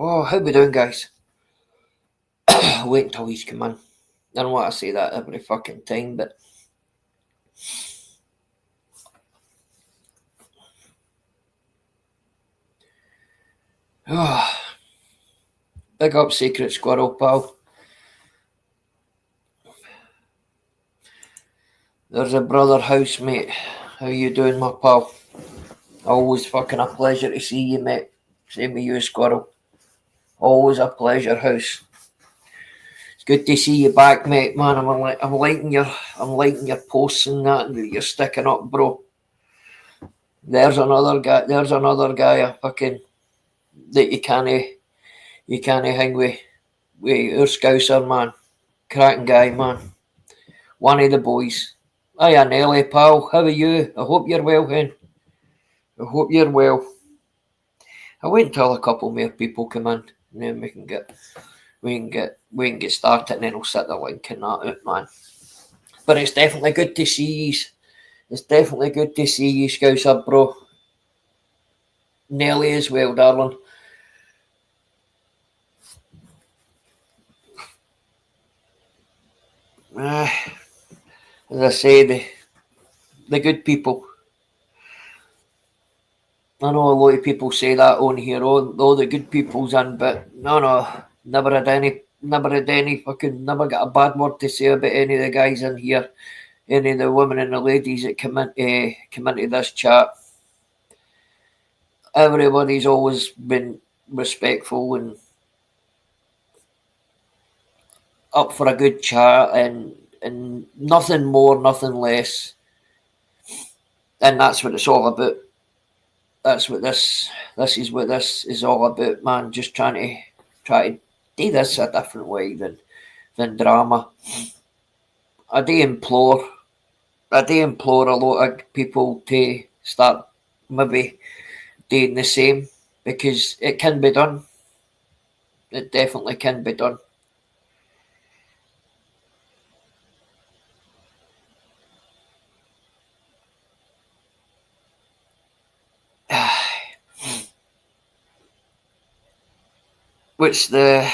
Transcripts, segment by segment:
Oh, how we doing, guys? Wait until he's come in. I don't want to say that every fucking time, but oh, big up Secret Squirrel, pal. There's a brother housemate. How you doing, my pal? Always fucking a pleasure to see you, mate. Same with you, Squirrel. Always a pleasure, house. It's good to see you back, mate. Man, I'm liking your posts and that you're sticking up, bro. There's another guy. There's another guy. A fucking that you can't hang with our Scouser, man. Cracking guy, man. One of the boys. Hiya, Nelly, pal. How are you? I hope you're well, hen. I hope you're well. I wait until a couple more people come in, and then we can get started, and then I'll set the link and that out, man. But it's definitely good to see you. It's definitely good to see you, Scouser, bro. Nelly as well, darling. As I say, the good people. I know a lot of people say that on here, all the good people's in, but no, never got a bad word to say about any of the guys in here, any of the women and the ladies that come into this chat. Everybody's always been respectful and up for a good chat, and nothing more, nothing less, and that's what it's all about. That's what this is what this is all about, man. Just try to do this a different way than drama. I do implore a lot of people to start maybe doing the same, because it can be done. It definitely can be done. What's the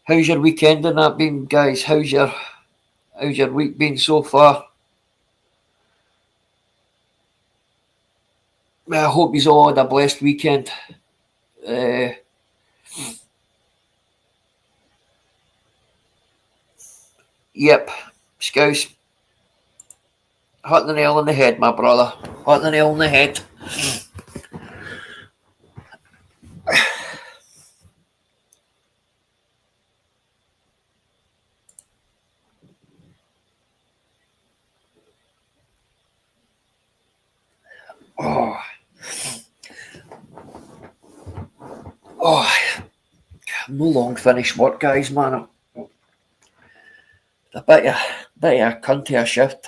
How's your weekend and that been, guys? How's your week been so far? I hope you all had a blessed weekend. Uh, yep, Scouse, hit the nail on the head, my brother. Hit the nail on the head. Oh, oh, I'm no long finished work, guys, man. A bit of a cunty a shift.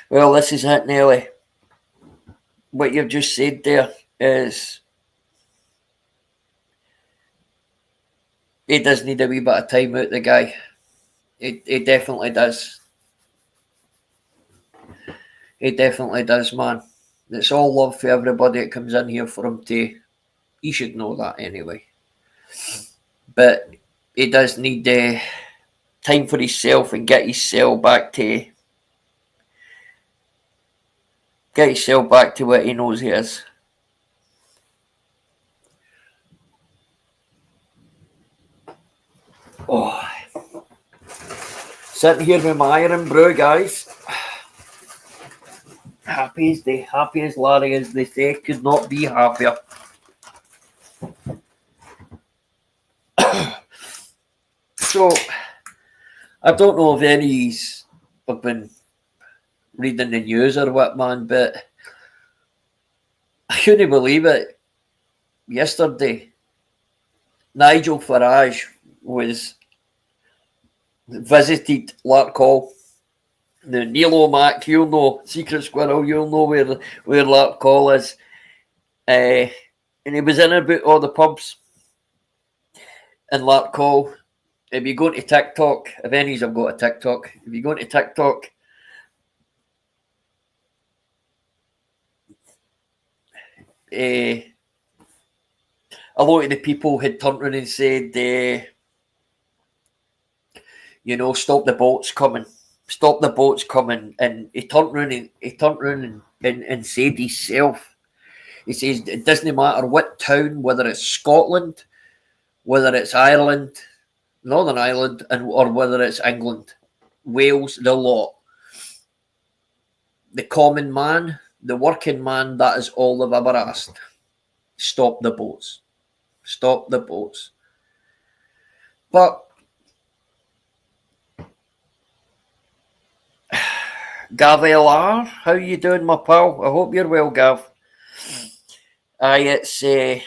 Well, this is it, Nelly. What you've just said there is he does need a wee bit of time out, the guy. He definitely does. He definitely does, man. It's all love for everybody that comes in here for him to. He should know that anyway. But he does need time for himself and get himself back to what he knows he is. Oh, sitting here with my iron brew, guys. Happy as Larry, as they say, could not be happier. So, I don't know if any have been reading the news or what, man, but I couldn't believe it. Yesterday, Nigel Farage was visited Larkhall. The Neil O'Mac, you'll know, Secret Squirrel, you'll know where Larkhall is. And he was in about all the pubs in Larkhall. If you go to TikTok, if any have got a TikTok, if you go to TikTok, a lot of the people had turned around and said, stop the boats coming. Stop the boats coming. And he turned around and said himself, he says, it doesn't matter what town, whether it's Scotland, whether it's Ireland, Northern Ireland, or whether it's England, Wales, the lot. The common man, the working man, that is all they've ever asked. Stop the boats. Stop the boats. But Gav LR, how you doing, my pal? I hope you're well, Gav. Aye, it's you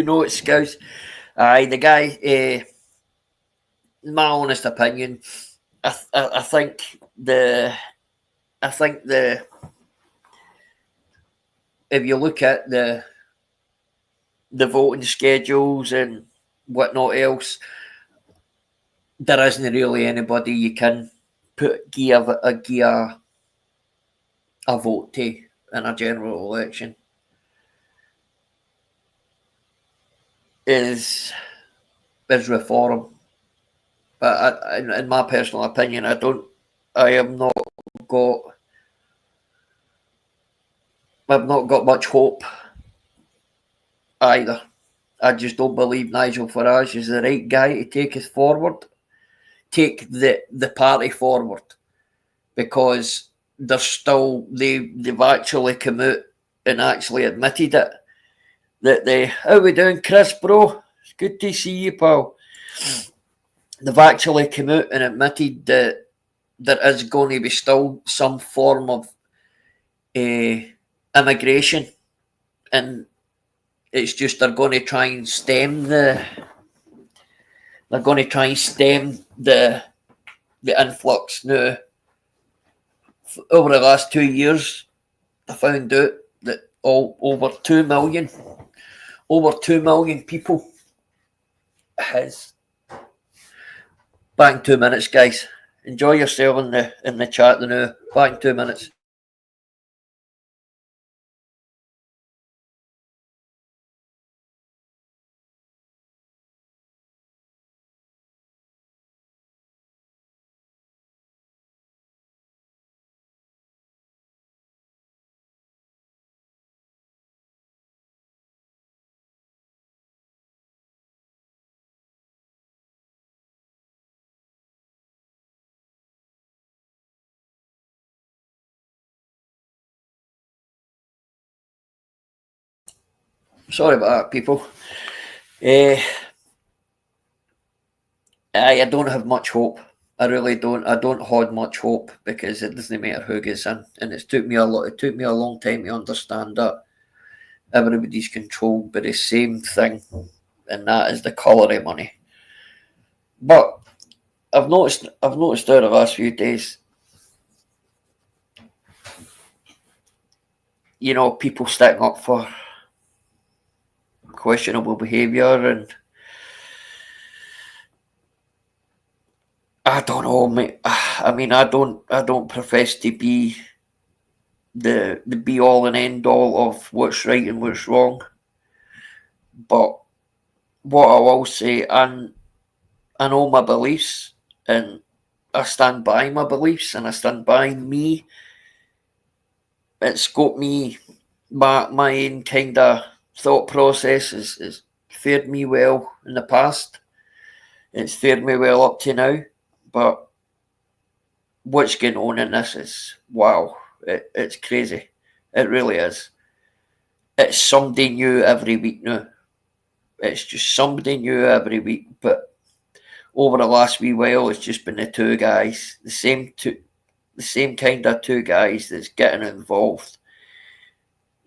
know it's Scouse. Aye, the guy. My honest opinion, I think the if you look at the voting schedules and whatnot else, there isn't really anybody you can give a vote to in a general election. Is Reform, but in my personal opinion, I've not got much hope either. I just don't believe Nigel Farage is the right guy to take the party forward, because they've actually come out and actually admitted it, that how we doing, Chris, bro? It's good to see you, pal. They've actually come out and admitted that there is going to be still some form of immigration, and it's just they're going to try and stem the influx. Now, over the last 2 years, I found out that over 2 million people has. Back in 2 minutes, guys. Enjoy yourself in the chat now. Back in 2 minutes. Sorry about that, people. I don't have much hope. I really don't. I don't hold much hope, because it doesn't matter who gets in, and it took me a long time to understand that everybody's controlled by the same thing, and that is the colour of money. But I've noticed over the last few days, people sticking up for questionable behaviour, and I don't know, mate. I mean, I don't profess to be the be all and end all of what's right and what's wrong, but what I will say, and I know my beliefs, and I stand by my beliefs, and I stand by me. It's got me, my own kind of thought process has fared me well in the past. It's fared me well up to now, but what's going on in this is wow. It's crazy. It really is. It's somebody new every week now. It's just somebody new every week. But over the last wee while, it's just been the two guys, the same kind of two guys that's getting involved.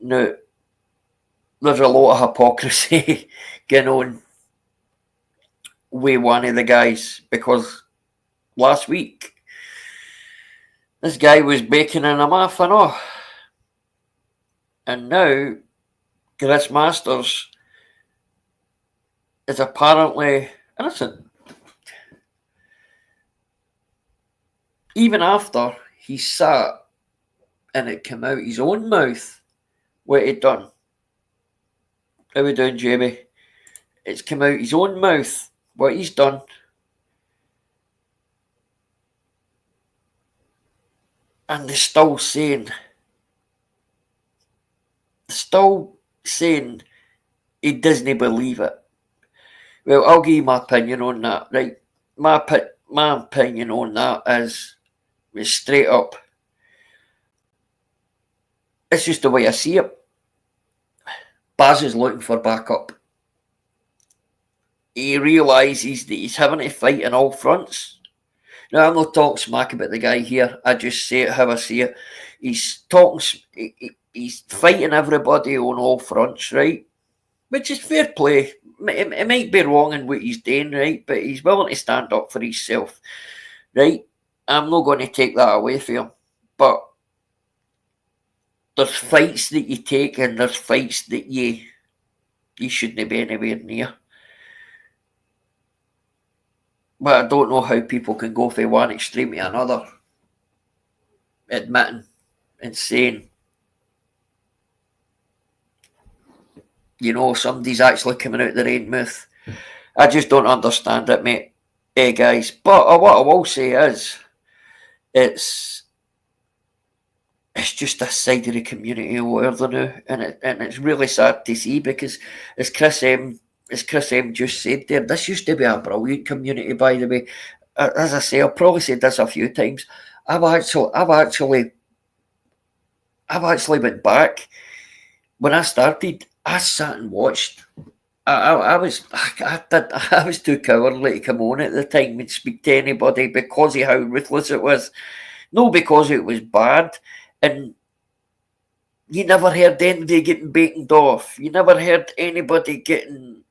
Now, there's a lot of hypocrisy going on with one of the guys, because last week this guy was baking in a muffin off, and now Chris Masters is apparently innocent. Even after he sat and it came out his own mouth what he'd done. How we doing, Jamie? It's come out his own mouth what he's done. And they're still saying he doesn't believe it. Well, I'll give you my opinion on that, right? My opinion on that is straight up. It's just the way I see it. Baz is looking for backup. He realises that he's having to fight on all fronts. Now, I'm not talking smack about the guy here. I just say it how I see it. He's fighting everybody on all fronts, right? Which is fair play. It might be wrong in what he's doing, right? But he's willing to stand up for himself, right? I'm not going to take that away from him. But there's fights that you take and there's fights that you shouldn't be anywhere near. But I don't know how people can go from one extreme to another, admitting and saying, somebody's actually coming out their own mouth. I just don't understand it, mate. Hey, guys. But what I will say is, it's just a side of the community where they're now, and it's really sad to see because as Chris M just said there, this used to be a brilliant community, by the way. As I say, I've probably said this a few times. I've actually went back. When I started, I sat and watched. I was too cowardly to come on at the time and speak to anybody because of how ruthless it was. No, because it was bad. And you never heard anybody getting beaten off. You never heard anybody getting...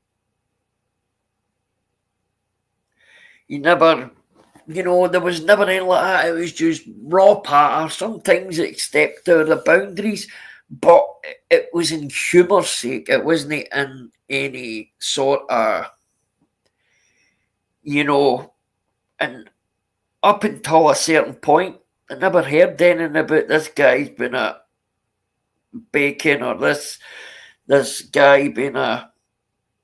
there was never anything like that. It was just raw patter. Sometimes it stepped out of the boundaries, but it was in humour's sake. It wasn't in any sort of, and up until a certain point, I never heard anything about this guy's been a bacon or this guy being a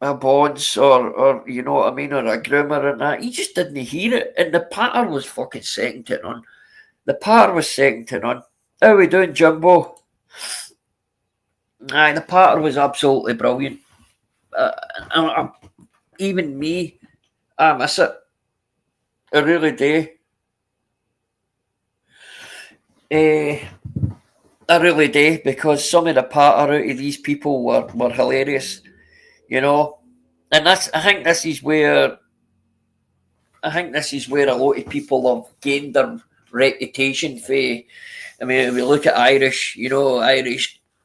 bonds or you know what I mean, or a groomer and that. You just didn't hear it. And the patter was fucking second to none. The patter was second to none. How are we doing, Jumbo? Aye, the patter was absolutely brilliant. Even me, I miss it. I really do. I really do, because some of the patter out of these people were hilarious, and I think this is where a lot of people have gained their reputation for. I mean, if we look at Irish,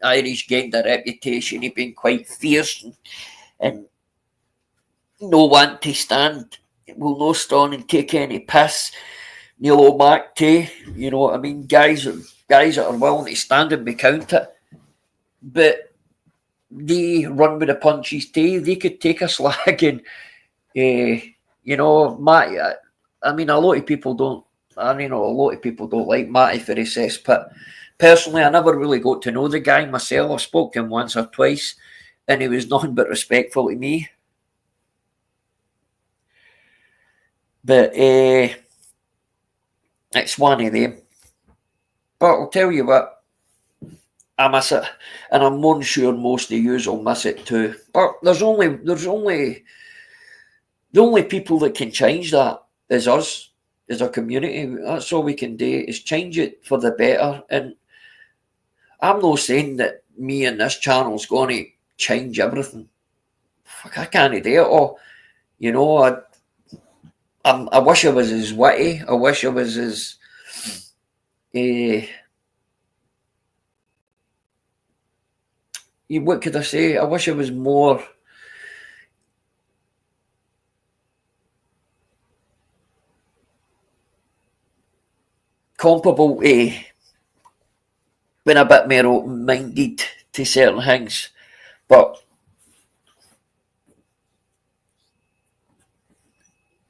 Irish gained their reputation of being quite fierce and no want to stand, will no stand and take any piss. Neil O'Mac too, you know what I mean? Guys that are willing to stand and be counted, but they run with the punches too. They could take a slag and, Matty. I mean, a lot of people don't. A lot of people don't like Matty for his cesspit. Personally, I never really got to know the guy myself. I spoke to him once or twice, and he was nothing but respectful to me. But it's one of them. But I'll tell you what, I miss it, and I'm more sure most of you will miss it too. But there's only the only people that can change that is us, as a community. That's all we can do, is change it for the better. And I'm not saying that me and this channel's going to change everything. Fuck, I can't do it all. I wish I was as witty. I wish I was as what could I say? I wish I was more comparable to being a bit more open-minded to certain things. But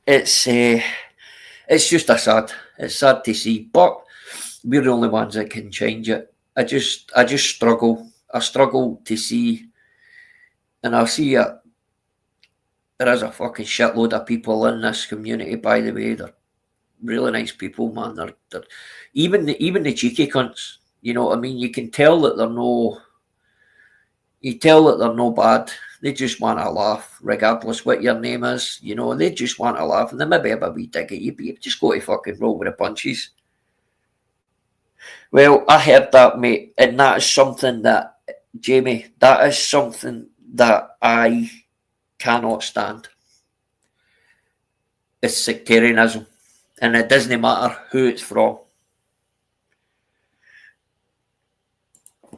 it's just it's sad to see, but we're the only ones that can change it. I just struggle. I struggle to see, and I see it. There is a fucking shitload of people in this community, by the way. They're really nice people, man. They're even the cheeky cunts. You know what I mean? You can tell that they're no. You tell that they're no bad. They just want to laugh, regardless what your name is. You know, they just want to laugh, and they maybe have a wee dig at you, but you just got to fucking roll with the punches. Well, I heard that, mate, and that is something that, Jamie, that is something that I cannot stand. It's sectarianism, and it doesn't matter who it's from.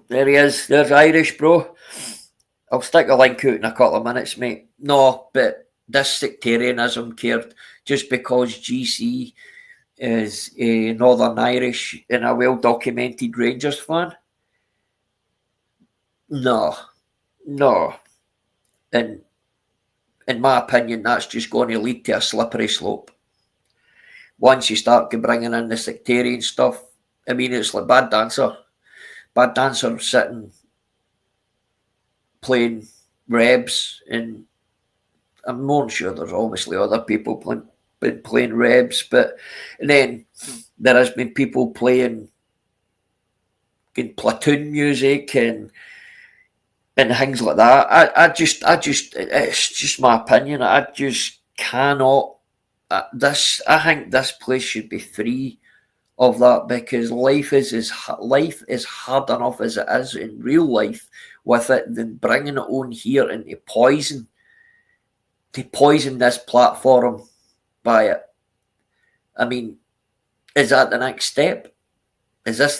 There he is. There's Irish, bro. I'll stick a link out in a couple of minutes, mate. No, but this sectarianism cared just because GC is a Northern Irish and a well-documented Rangers fan. No. And in my opinion, that's just going to lead to a slippery slope. Once you start bringing in the sectarian stuff, I mean, it's like Bad Dancer. Bad Dancer sitting playing Rebs, and I'm more sure there's obviously other people been playing Rebs, but and then there has been people playing in platoon music and things like that. I just it's just my opinion. I just cannot. I think this place should be free of that, because life is hard enough as it is in real life with it, than bringing it on here and to poison this platform by it. I mean, is that the next step? Is this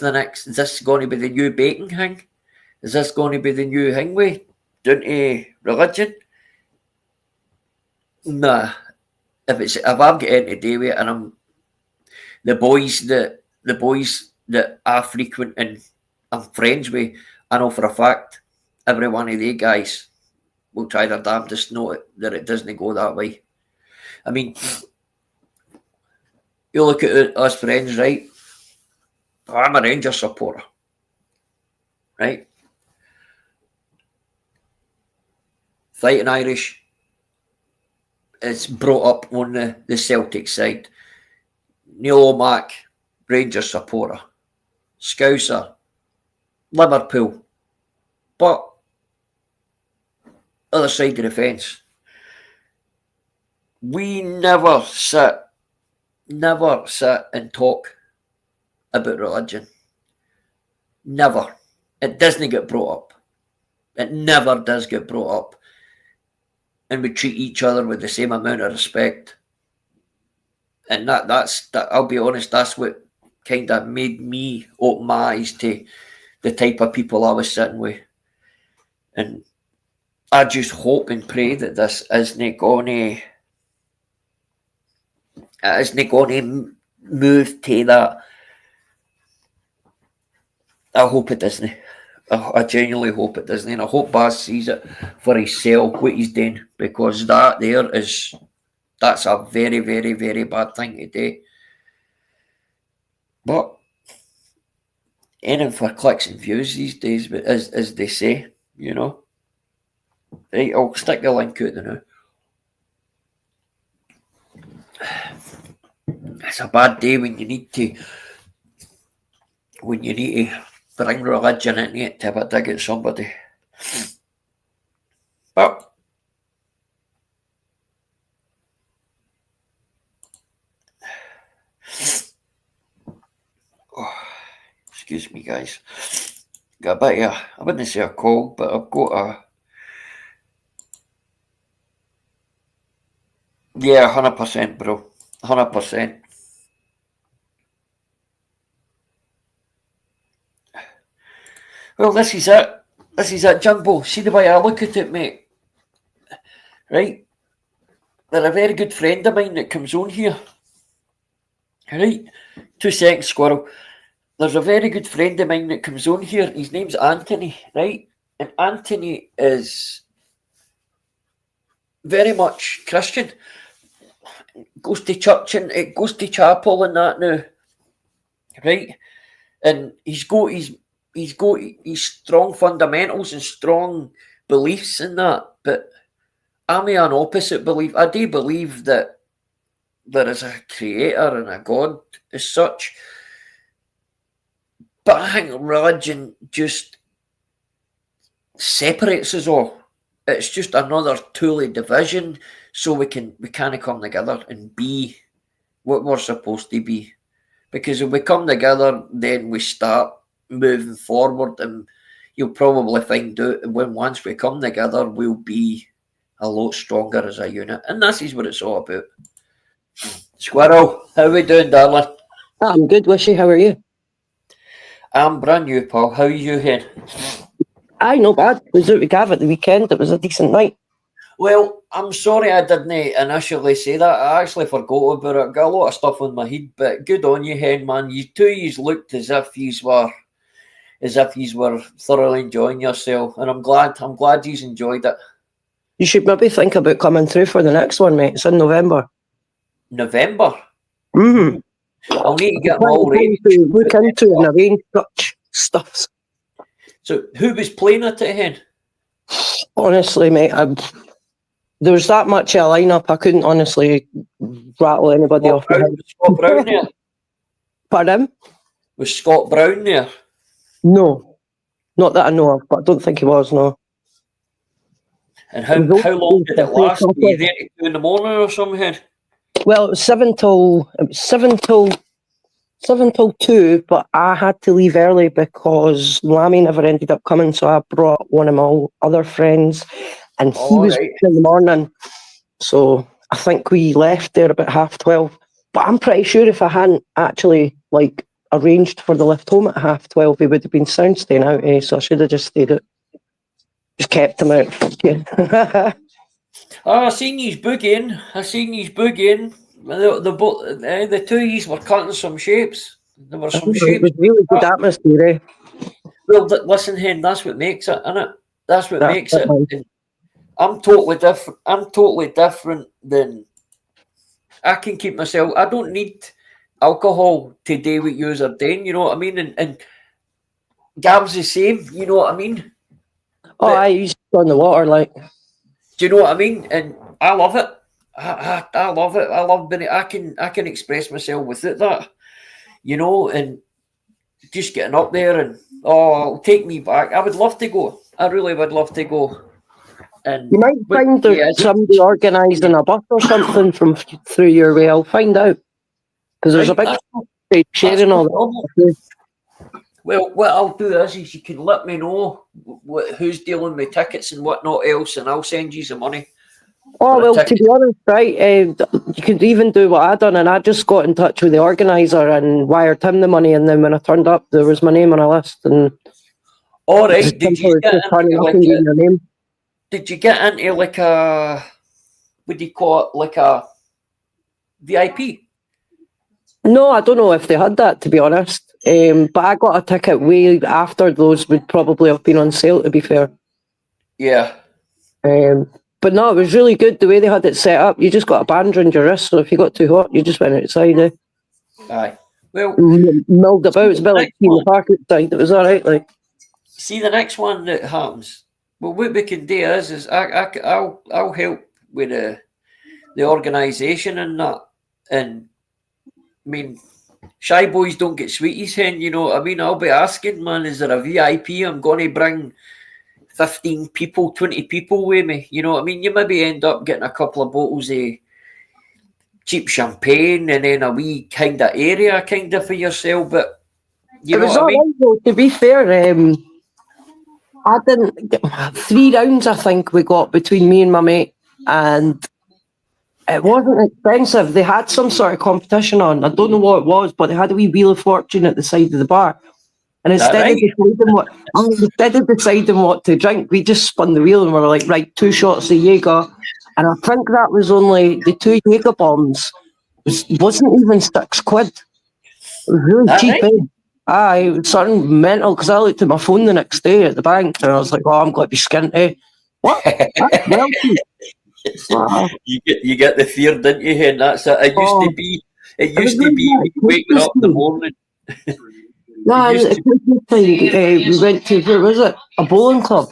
going to be the new bacon thing? Is this going to be the new thing way down to religion? Nah. If I've got anything to do with it, and I'm the boys that I frequent and I'm friends with, I know for a fact every one of the guys will try their damnedest to know that it doesn't go that way. I mean, you look at us friends, right? I'm a Rangers supporter, right? Fighting Irish is brought up on the Celtic side. Neil O'Mac, Rangers supporter. Scouser, Liverpool. But other side of the fence, we never sit and talk about religion. Never. It doesn't get brought up. It never does get brought up. And we treat each other with the same amount of respect. And that's I'll be honest, that's what kind of made me open my eyes to the type of people I was sitting with. And I just hope and pray that this isn't going to move to that. I hope it doesn't. I genuinely hope it doesn't, and I hope Baz sees it for himself what he's doing, because that's a very, very, very bad thing to do. But anything for clicks and views these days, but as they say, you know. Right, I'll stick the link out there now. It's a bad day when you need to bring religion into it to have a dig at somebody. But excuse me, guys. Got a bit of I wouldn't say a cold, but I've got a 100%, bro. 100%. Well, this is it, Jumbo. See the way I look at it, mate. Right? They're a very good friend of mine that comes on here. Right? 2 seconds, Squirrel. There's a very good friend of mine that comes on here. His name's Anthony, right? And Anthony is very much Christian. goes to church and it goes to chapel and that now, right? And he's got his strong fundamentals and strong beliefs in that. But I'm an opposite belief. I do believe that there is a creator and a God as such. But I think religion just separates us all. It's just another tool of division, so we can't come together and be what we're supposed to be. Because if we come together, then we start moving forward, and you'll probably find out when once we come together, we'll be a lot stronger as a unit. And this is what it's all about. Squirrel, how we doing, darling? I'm good, Wishy. How are you? I'm brand new, pal. How are you, Hen? Aye, no bad. Was out with Gav at the weekend. It was a decent night. Well, I'm sorry I didn't initially say that. I actually forgot about it. Got a lot of stuff on my head, but good on you, Hen, man. You two looked as if you were thoroughly enjoying yourself, and I'm glad you enjoyed it. You should maybe think about coming through for the next one, mate. It's in November. November? Mm-hmm. I'll need to get them all ready. Look into and arrange such stuff. So, who was playing at it, Hen? Honestly, mate, there was that much of a lineup, I couldn't honestly rattle anybody off. Was Scott Brown there? Pardon? Was Scott Brown there? No. Not that I know of, but I don't think he was, no. And how long did it last? Were you there at 2 in the morning or something? Well, it was 7 till 2, but I had to leave early because Lammy never ended up coming, so I brought one of my other friends, and he was in the morning. So I think we left there about 12:30. But I'm pretty sure if I hadn't actually arranged for the lift home at 12:30, he would have been sound staying out. So I should have just stayed out. Just kept him out. I seen you boogieing. The two of you were cutting some shapes. There were some shapes. It was really good atmosphere. Well, listen, Hen, that's what makes it, innit? That's what makes it. I'm totally different than. I can keep myself. I don't need alcohol to do what yous are doing. You know what I mean? And Gav's the same. You know what I mean? Oh, I used to on the water, Do you know what I mean? And I love it. I love it. I love being. I can express myself without that, you know, and just getting up there and it'll take me back. I would love to go. I really would love to go. And you might find there's somebody organising a bus or something through your way. I'll find out because there's a big sharing all that. Well, what I'll do is you can let me know who's dealing with tickets and whatnot else, and I'll send you some money. Oh, well, to be honest, right, you could even do what I done, and I just got in touch with the organiser and wired him the money, and then when I turned up, there was my name on a list. And all right, did you get into like a, what do you call it, like a VIP? No, I don't know if they had that, to be honest. But I got a ticket way after those would probably have been on sale, to be fair. Yeah. But no, it was really good the way they had it set up. You just got a band around your wrist, so if you got too hot, you just went outside. Aye. Well, milled about. It's a bit like the park outside. It was all right. See, the next one that happens. Well, what we can do is I'll help with the organisation and that. And I mean, shy boys don't get sweeties, Hen. You know what I mean? I'll be asking, man, is there a VIP? I'm going to bring 15 people, 20 people with me. You know what I mean? You maybe end up getting a couple of bottles of cheap champagne and then a wee kind of area for yourself. But you know what I mean? Right, though, to be fair, I didn't get 3 rounds, I think we got between me and my mate, and it wasn't expensive. They had some sort of competition on. I don't know what it was, but they had a wee Wheel of Fortune at the side of the bar. And instead of deciding what to drink, we just spun the wheel and we were like, right, 2 shots of Jaeger. And I think that was only the 2 Jaeger bombs. Wasn't even £6. It was really cheap. Aye, it was something mental because I looked at my phone the next day at the bank and I was like, oh, I'm going to be skinty. What? That's well cheap. Wow. You get the fear, didn't you? And that's it. It used to Oh, be. It I was used to be really waking up in the morning. no, It used at to. Christmas time, we went to, where was it? A bowling club.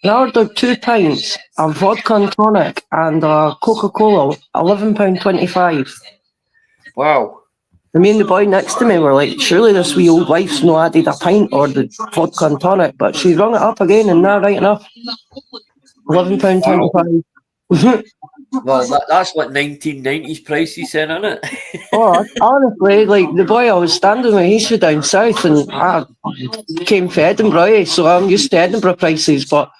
And I ordered 2 pints, a vodka and tonic, and a Coca-Cola, £11.25. Wow. And me and the boy next to me were like, surely this wee old wife's no added a pint or the vodka and tonic, but she rung it up again and now right enough. Wow. £11.25. Well, that's what 1990s prices then, isn't it? Oh, honestly, like the boy I was standing with, he's from down south and I came from Edinburgh, so I'm used to Edinburgh prices, but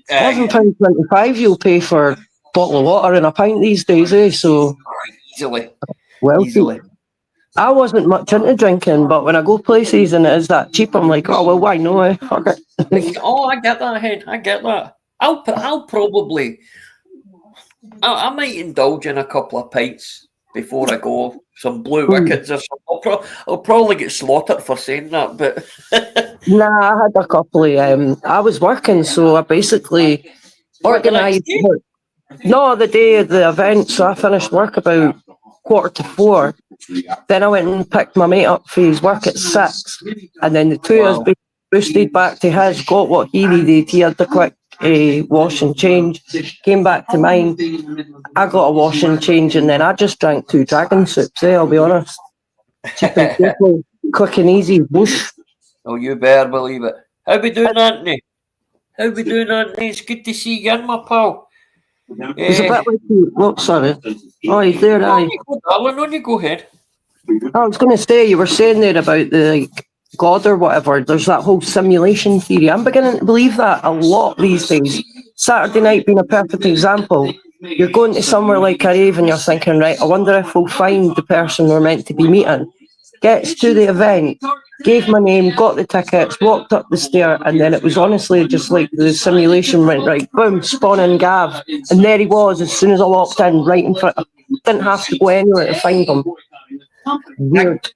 £11.25 you'll pay for a bottle of water and a pint these days, So, Easily. well, Easily. I wasn't much into drinking, but when I go places and it is that cheap, I'm like, oh, well, why not? Fuck it. Oh, I get that, Hen. I get that. I'll probably. I might indulge in a couple of pints before I go. Some Blue Wickets or something. I'll probably get slaughtered for saying that, but. Nah, I had a couple of, I was working, so I basically organised. No, the day of the event, so I finished work about 3:45. Then I went and picked my mate up for his work at 6. And then the two of us boosted back to his, got what he needed. He had the quick wash and change, came back to mine. I got a wash and change, and then I just drank 2 dragon soups, I'll be honest. Cheap and simple, quick and easy, whoosh. Oh, you better believe it. How we doing, Anthony? How we doing, Anthony? It's good to see you again, my pal. It's a bit like you. Oh, sorry. Oh, he's there, aye. On you go ahead. I was going to say, you were saying there about the God or whatever. There's that whole simulation theory. I'm beginning to believe that a lot these days. Saturday night being a perfect example. You're going to somewhere like a rave and you're thinking, right, I wonder if we'll find the person we're meant to be meeting. Gets to the event, gave my name, got the tickets, walked up the stair, and then it was honestly just like the simulation went right, boom, Spawn and Gav. And there he was as soon as I walked in, right in front of me. Didn't have to go anywhere to find him. Weird.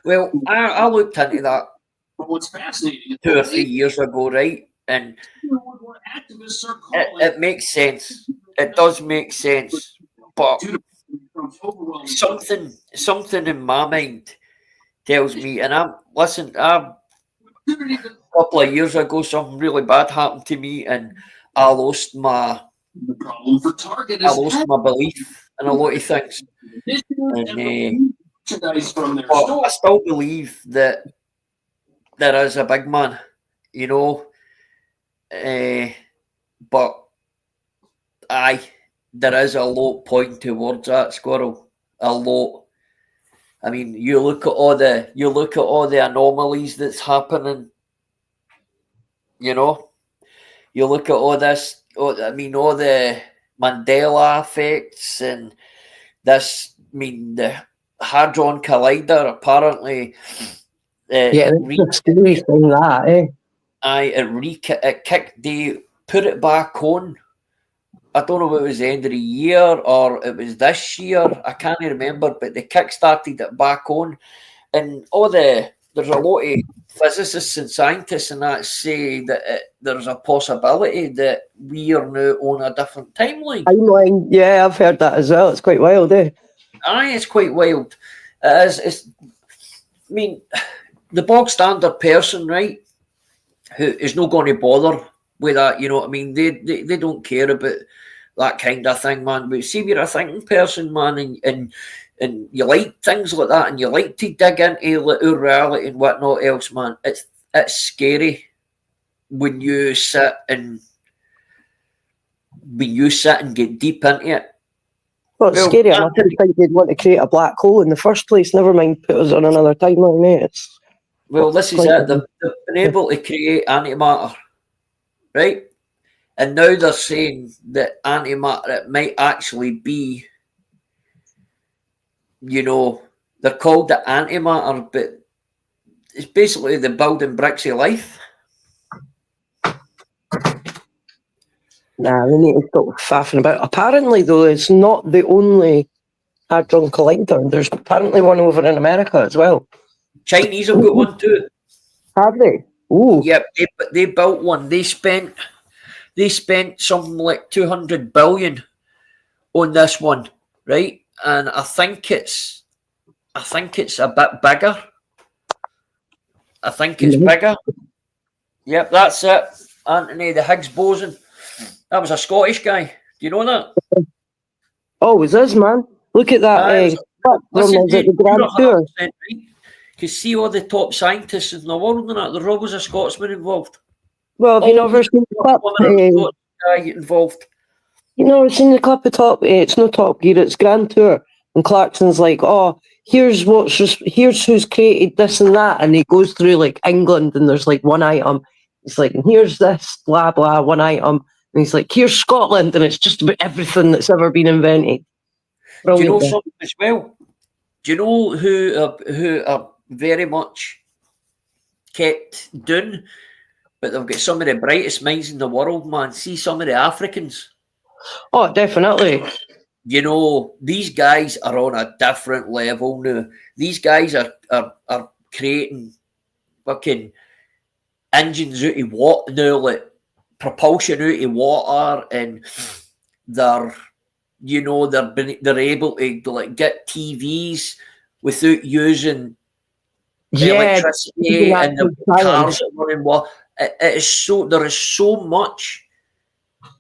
Well, I looked into that 2 or 3 years ago, right? And it makes sense. It does make sense. But something in my mind tells me, and a couple of years ago, something really bad happened to me, and I lost my belief in a lot of things. And, but I still believe that there is a big man, you know. But there is a lot pointing towards that, Squirrel. A lot. I mean, you look at all the anomalies that's happening. You know, you look at all this. All the Mandela effects and this. I mean, the Hadron Collider apparently. It's scary thing that, It kicked. They put it back on. I don't know if it was the end of the year or it was this year. I can't remember, but they kick-started it back on. And there's a lot of physicists and scientists and that say that there's a possibility that we are now on a different timeline. Yeah, I've heard that as well. It's quite wild, Aye, it's quite wild. It is. I mean, the bog standard person, right, who is not going to bother with that, you know what I mean? They don't care about that kind of thing, man. But see, you're a thinking person, man, and you like things like that, and you like to dig into our reality and whatnot else, man. It's scary when you sit and get deep into it. Well, it's scary. I didn't think they'd want to create a black hole in the first place. Never mind put us on another timeline, mate. This is it. They've been able to create antimatter, right? And now they're saying that antimatter, it might actually be, you know, they're called the antimatter, but it's basically the building bricks of life. Nah, we need to stop faffing about. Apparently, though, it's not the only Hadron Collider. There's apparently one over in America as well. Chinese have got one too. Have they? Ooh. Yep, they built one. They spent they spent something like 200 billion on this one, right? And I think it's a bit bigger. I think it's bigger. Yep, that's it. Anthony the Higgs boson. That was a Scottish guy. Do you know that? Oh, it is, man. Look at that. Listen, the Grand you're Tour. 100% right. Because see all the top scientists in the world and that, there's always a Scotsman involved. Well, have you never seen the clip? Guy involved. You know, seen the clip of Top? It's no Top Gear. It's Grand Tour, and Clarkson's like, "Oh, here's who's created this and that," and he goes through like England, and there's like one item. He's like, "Here's this, blah blah, one item," and he's like, "Here's Scotland," and it's just about everything that's ever been invented. Do you know something as well? Do you know who are very much kept down, but they've got some of the brightest minds in the world, man? See some of the Africans. Oh, definitely. You know, these guys are on a different level now. These guys are creating fucking engines out of water now, like propulsion out of water, and they're able to like get TVs without using electricity, and the cars are running water. There is so much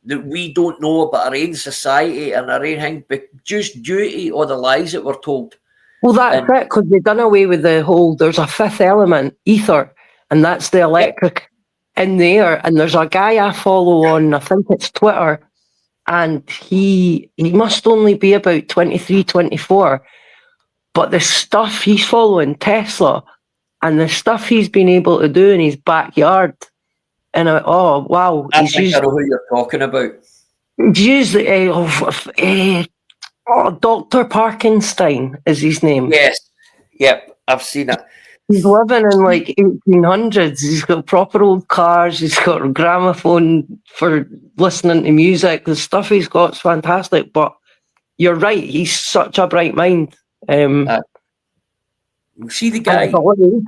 that we don't know about our own society and our own thing, but just due to all the lies that we're told. Well, that's it, because they've done away with the whole, there's a fifth element, ether, and that's the electric in the air. And there's a guy I follow on, I think it's Twitter, and he must only be about 23, 24, but the stuff he's following, Tesla, and the stuff he's been able to do in his backyard, and oh wow! I think I know who you're talking about. He's used Dr. Parkenstein is his name. Yes, yep, I've seen it. He's living in like 1800s. He's got proper old cars. He's got a gramophone for listening to music. The stuff he's got's fantastic. But you're right. He's such a bright mind. See the guy.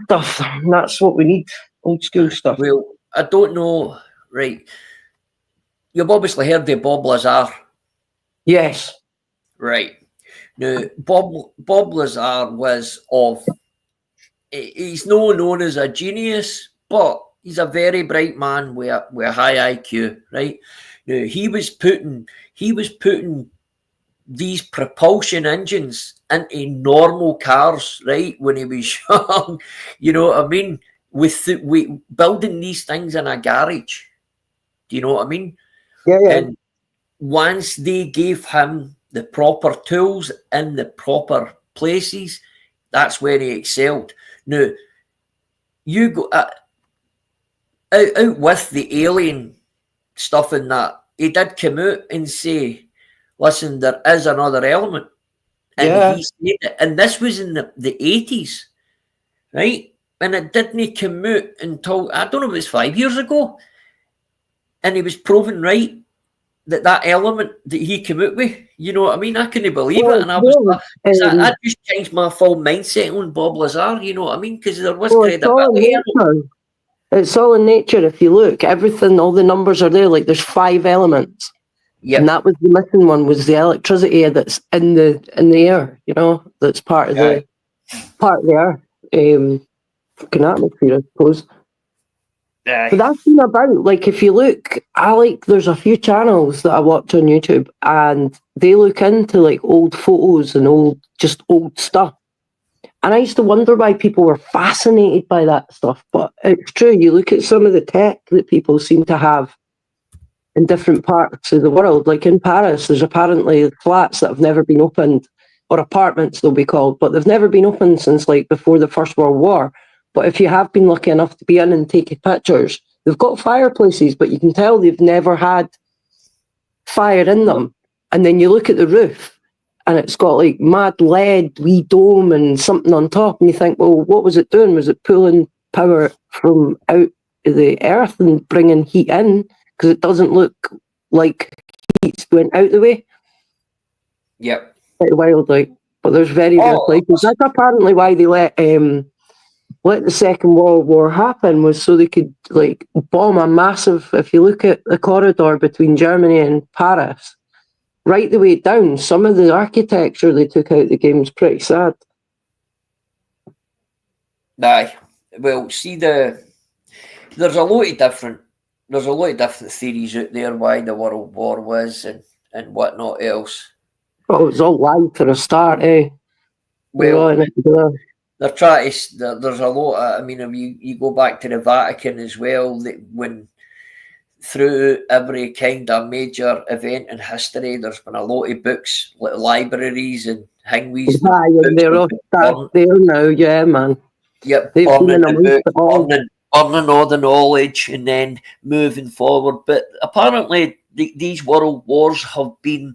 Stuff. That's what we need. Old school stuff. Well, I don't know. Right. You've obviously heard of Bob Lazar. Yes. Right. Now, Bob Lazar was he's known as a genius, but he's a very bright man with a high IQ, right? Now, he was putting these propulsion engines into normal cars, right? When he was young, you know what I mean? With building these things in a garage. Do you know what I mean? Yeah. And once they gave him the proper tools in the proper places, that's where he excelled. Now, you go out with the alien stuff in that, he did come out and say, listen, there is another element. And he said it. And this was in the 80s, right? And it didn't come out until, I don't know, it was 5 years ago. And he was proven right that element that he came out with, you know what I mean? I couldn't believe it. And that just changed my full mindset on Bob Lazar, you know what I mean? Because there was credibility. It's all in nature. If you look, everything, all the numbers are there. Like there's 5 elements. Yeah. And that was the missing one, was the electricity that's in the air, you know, that's part of the air. Fucking atmosphere, I suppose. But that's been about, like, if you look, there's a few channels that I watch on YouTube, and they look into like old photos and old stuff. And I used to wonder why people were fascinated by that stuff. But it's true, you look at some of the tech that people seem to have in different parts of the world. Like in Paris, there's apparently flats that have never been opened, or apartments they'll be called, but they've never been opened since like before the First World War. But if you have been lucky enough to be in and take pictures, they've got fireplaces, but you can tell they've never had fire in them. And then you look at the roof, and it's got like mad lead, wee dome and something on top, and you think, well, what was it doing? Was it pulling power from out of the earth and bringing heat in? Because it doesn't look like heat's going out the way. Yep. Quite wild, like. But there's very rare places. That's apparently why they let let the Second World War happen was so they could like bomb a massive. If you look at the corridor between Germany and Paris, right the way down, some of the architecture they took out the game's pretty sad. Aye. Well, see there's a lot of different theories out there why the World War was and whatnot else. Oh, it was all live for a start, eh? Well, they're trying to. There's a lot. I mean, if you go back to the Vatican as well, that when through every kind of major event in history, there's been a lot of books, libraries and hangwees. They're all there now, yeah, man. Yep, burning all the knowledge and then moving forward. But apparently, these world wars have been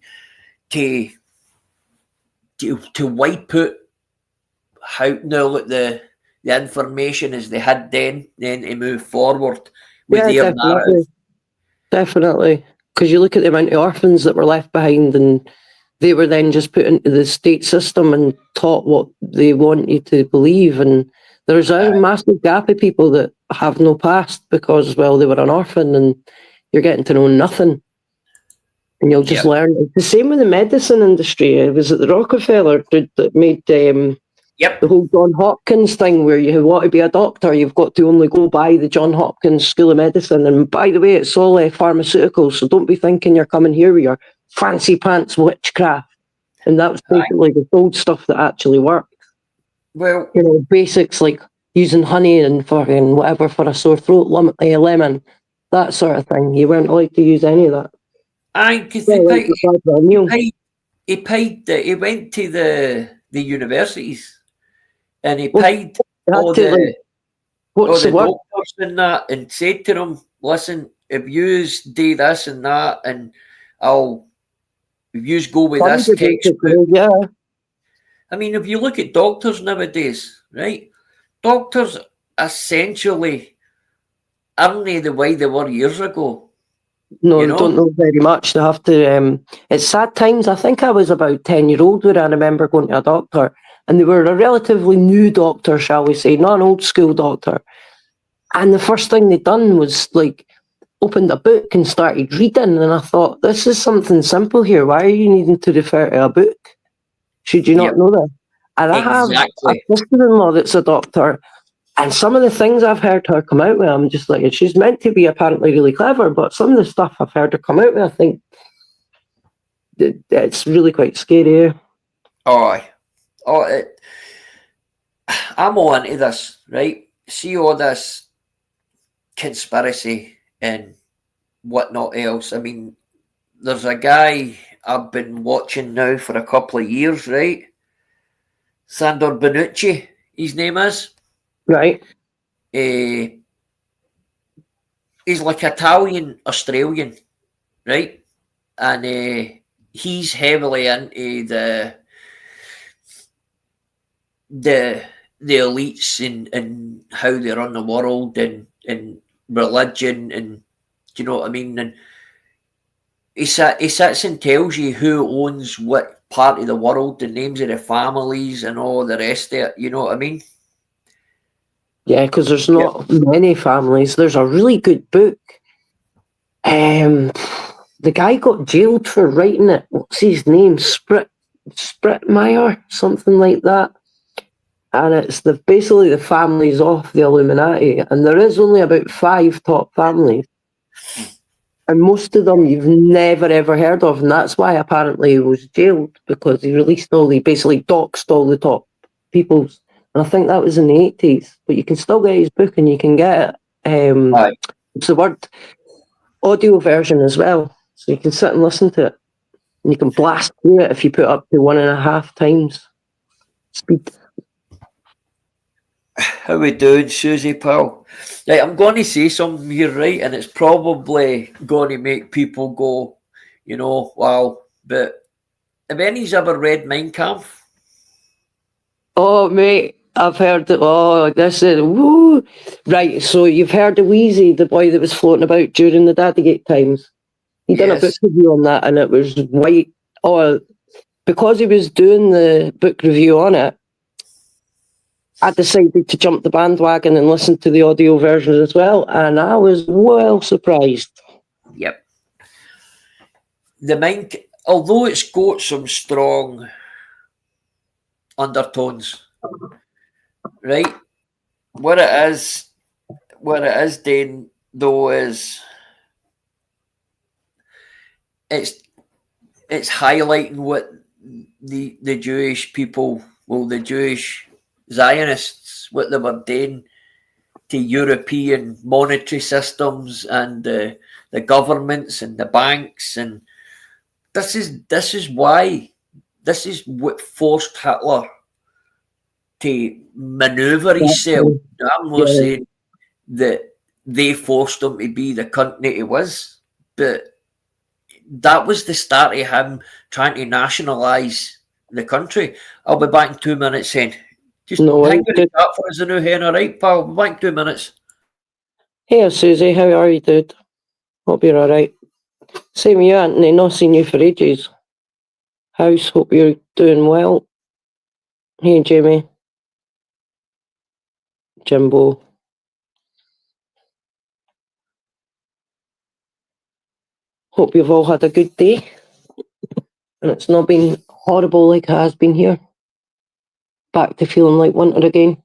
to wipe out how now look the information as they had then to move forward with their narrative. Definitely, because you look at the amount of orphans that were left behind, and they were then just put into the state system and taught what they want you to believe. And there's a massive gap of people that have no past because, well, they were an orphan, and you're getting to know nothing. And you'll just learn. It's the same with the medicine industry. It was at the Rockefeller that made the whole John Hopkins thing, where you want to be a doctor, you've got to only go by the John Hopkins School of Medicine. And by the way, it's all pharmaceuticals, so don't be thinking you're coming here with your fancy pants witchcraft. And that was basically the old stuff that actually worked. Well, basics like using honey and fucking whatever for a sore throat, lemon, that sort of thing. You weren't allowed to use any of that. Because he went to the universities and he paid all the doctors and that, and said to them, listen, if you do this and that, and if you go with this textbook. I mean, if you look at doctors nowadays, right? Doctors essentially aren't they the way they were years ago. No, they don't know very much. They have to. It's sad times. I think I was about 10-year-old when I remember going to a doctor, and they were a relatively new doctor, shall we say, not an old school doctor. And the first thing they'd done was like opened a book and started reading. And I thought, this is something simple here. Why are you needing to refer to a book? Should you not know that? And I have a sister-in-law that's a doctor. And some of the things I've heard her come out with, I'm just like, she's meant to be apparently really clever, but some of the stuff I've heard her come out with, I think it's really quite scary. I'm all into this, right? See all this conspiracy and whatnot else. I mean, there's a guy I've been watching now for a couple of years, right? Sandor Bonucci, his name is. Right. He's like Italian Australian, right? And he's heavily into the elites and how they run the world and religion, and do you know what I mean? And he sits and tells you who owns what part of the world, the names of the families and all the rest of it, you know what I mean? Yeah, because there's not many families. There's a really good book. The guy got jailed for writing it. What's his name? Spritmeyer, something like that. And it's basically the families of the Illuminati. And there is only about 5 top families. And most of them you've never ever heard of. And that's why apparently he was jailed, because he released basically doxed all the top people's. And I think that was in the 80s. But you can still get his book, and you can get it's the word audio version as well. So you can sit and listen to it. And you can blast through it if you put up to 1.5 times speed. How we doing, Susie, pal? Right, I'm going to say something here, right? And it's probably going to make people go, wow. But have any's ever read Mein Kampf? Oh, mate, I've heard it. Oh, this is, woo. Right, so you've heard of Wheezy, the boy that was floating about during the Daddygate times. He done a book review on that, and it was white. Oh, because he was doing the book review on it, I decided to jump the bandwagon and listen to the audio versions as well, and I was well surprised. Yep. The mind, although it's got some strong undertones, right? What it is, then though, is it's highlighting what the Jewish people, well, the Jewish Zionists, what they were doing to European monetary systems and the governments and the banks, and this is why, this is what forced Hitler to manoeuvre himself. I'm not saying that they forced him to be the cunt that he was, but that was the start of him trying to nationalise the country. I'll be back in 2 minutes, then. Just No, hang on that for us, a new hen, all right, pal? I'll be back in 2 minutes. Hey, Susie, how are you, dude? Hope you're all right. Same with you, Anthony. Not seen you for ages. House, hope you're doing well. Hey, Jamie. Jimbo. Hope you've all had a good day. And it's not been horrible like it has been here. Back to feeling like winter again.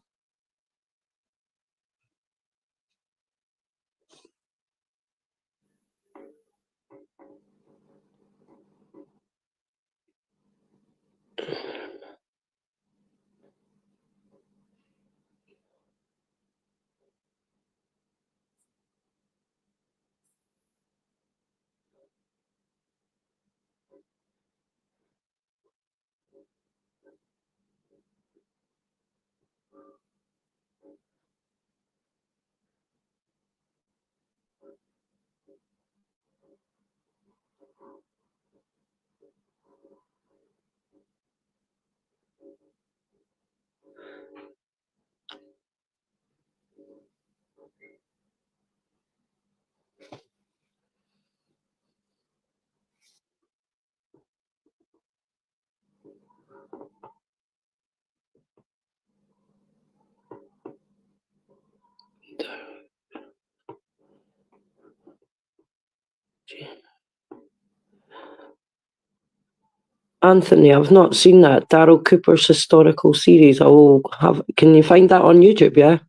Anthony, I've not seen that Daryl Cooper's historical series. I will have. Can you find that on YouTube? Yeah.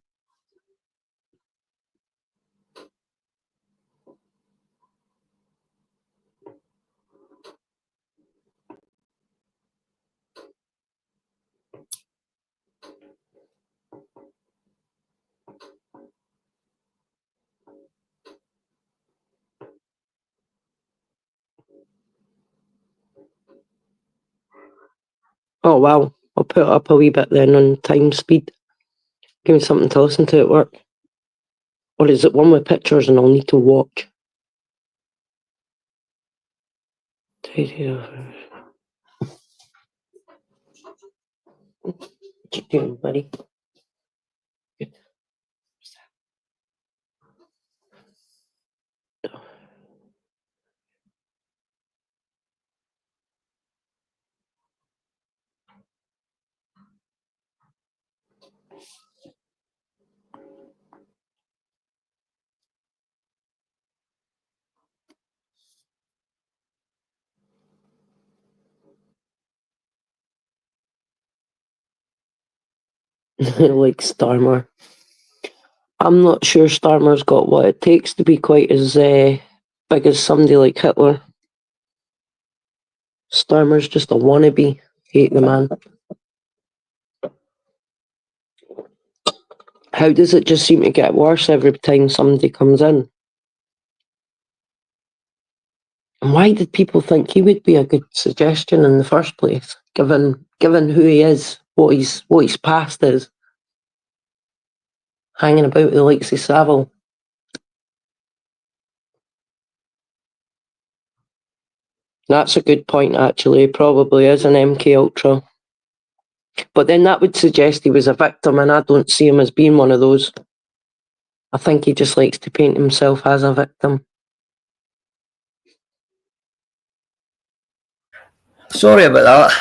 Oh wow! I'll put it up a wee bit then on time speed. Give me something to listen to at work. Or is it one with pictures and I'll need to watch? What you doing, buddy? Good. Like Starmer. I'm not sure Starmer's got what it takes to be quite as big as somebody like Hitler. Starmer's just a wannabe. Hate the man. How does it just seem to get worse every time somebody comes in? And why did people think he would be a good suggestion in the first place, given who he is, what his past is? Hanging about with the likes of Savile. That's a good point, actually. He probably is an MK Ultra. But then that would suggest he was a victim, and I don't see him as being one of those. I think he just likes to paint himself as a victim. Sorry about that.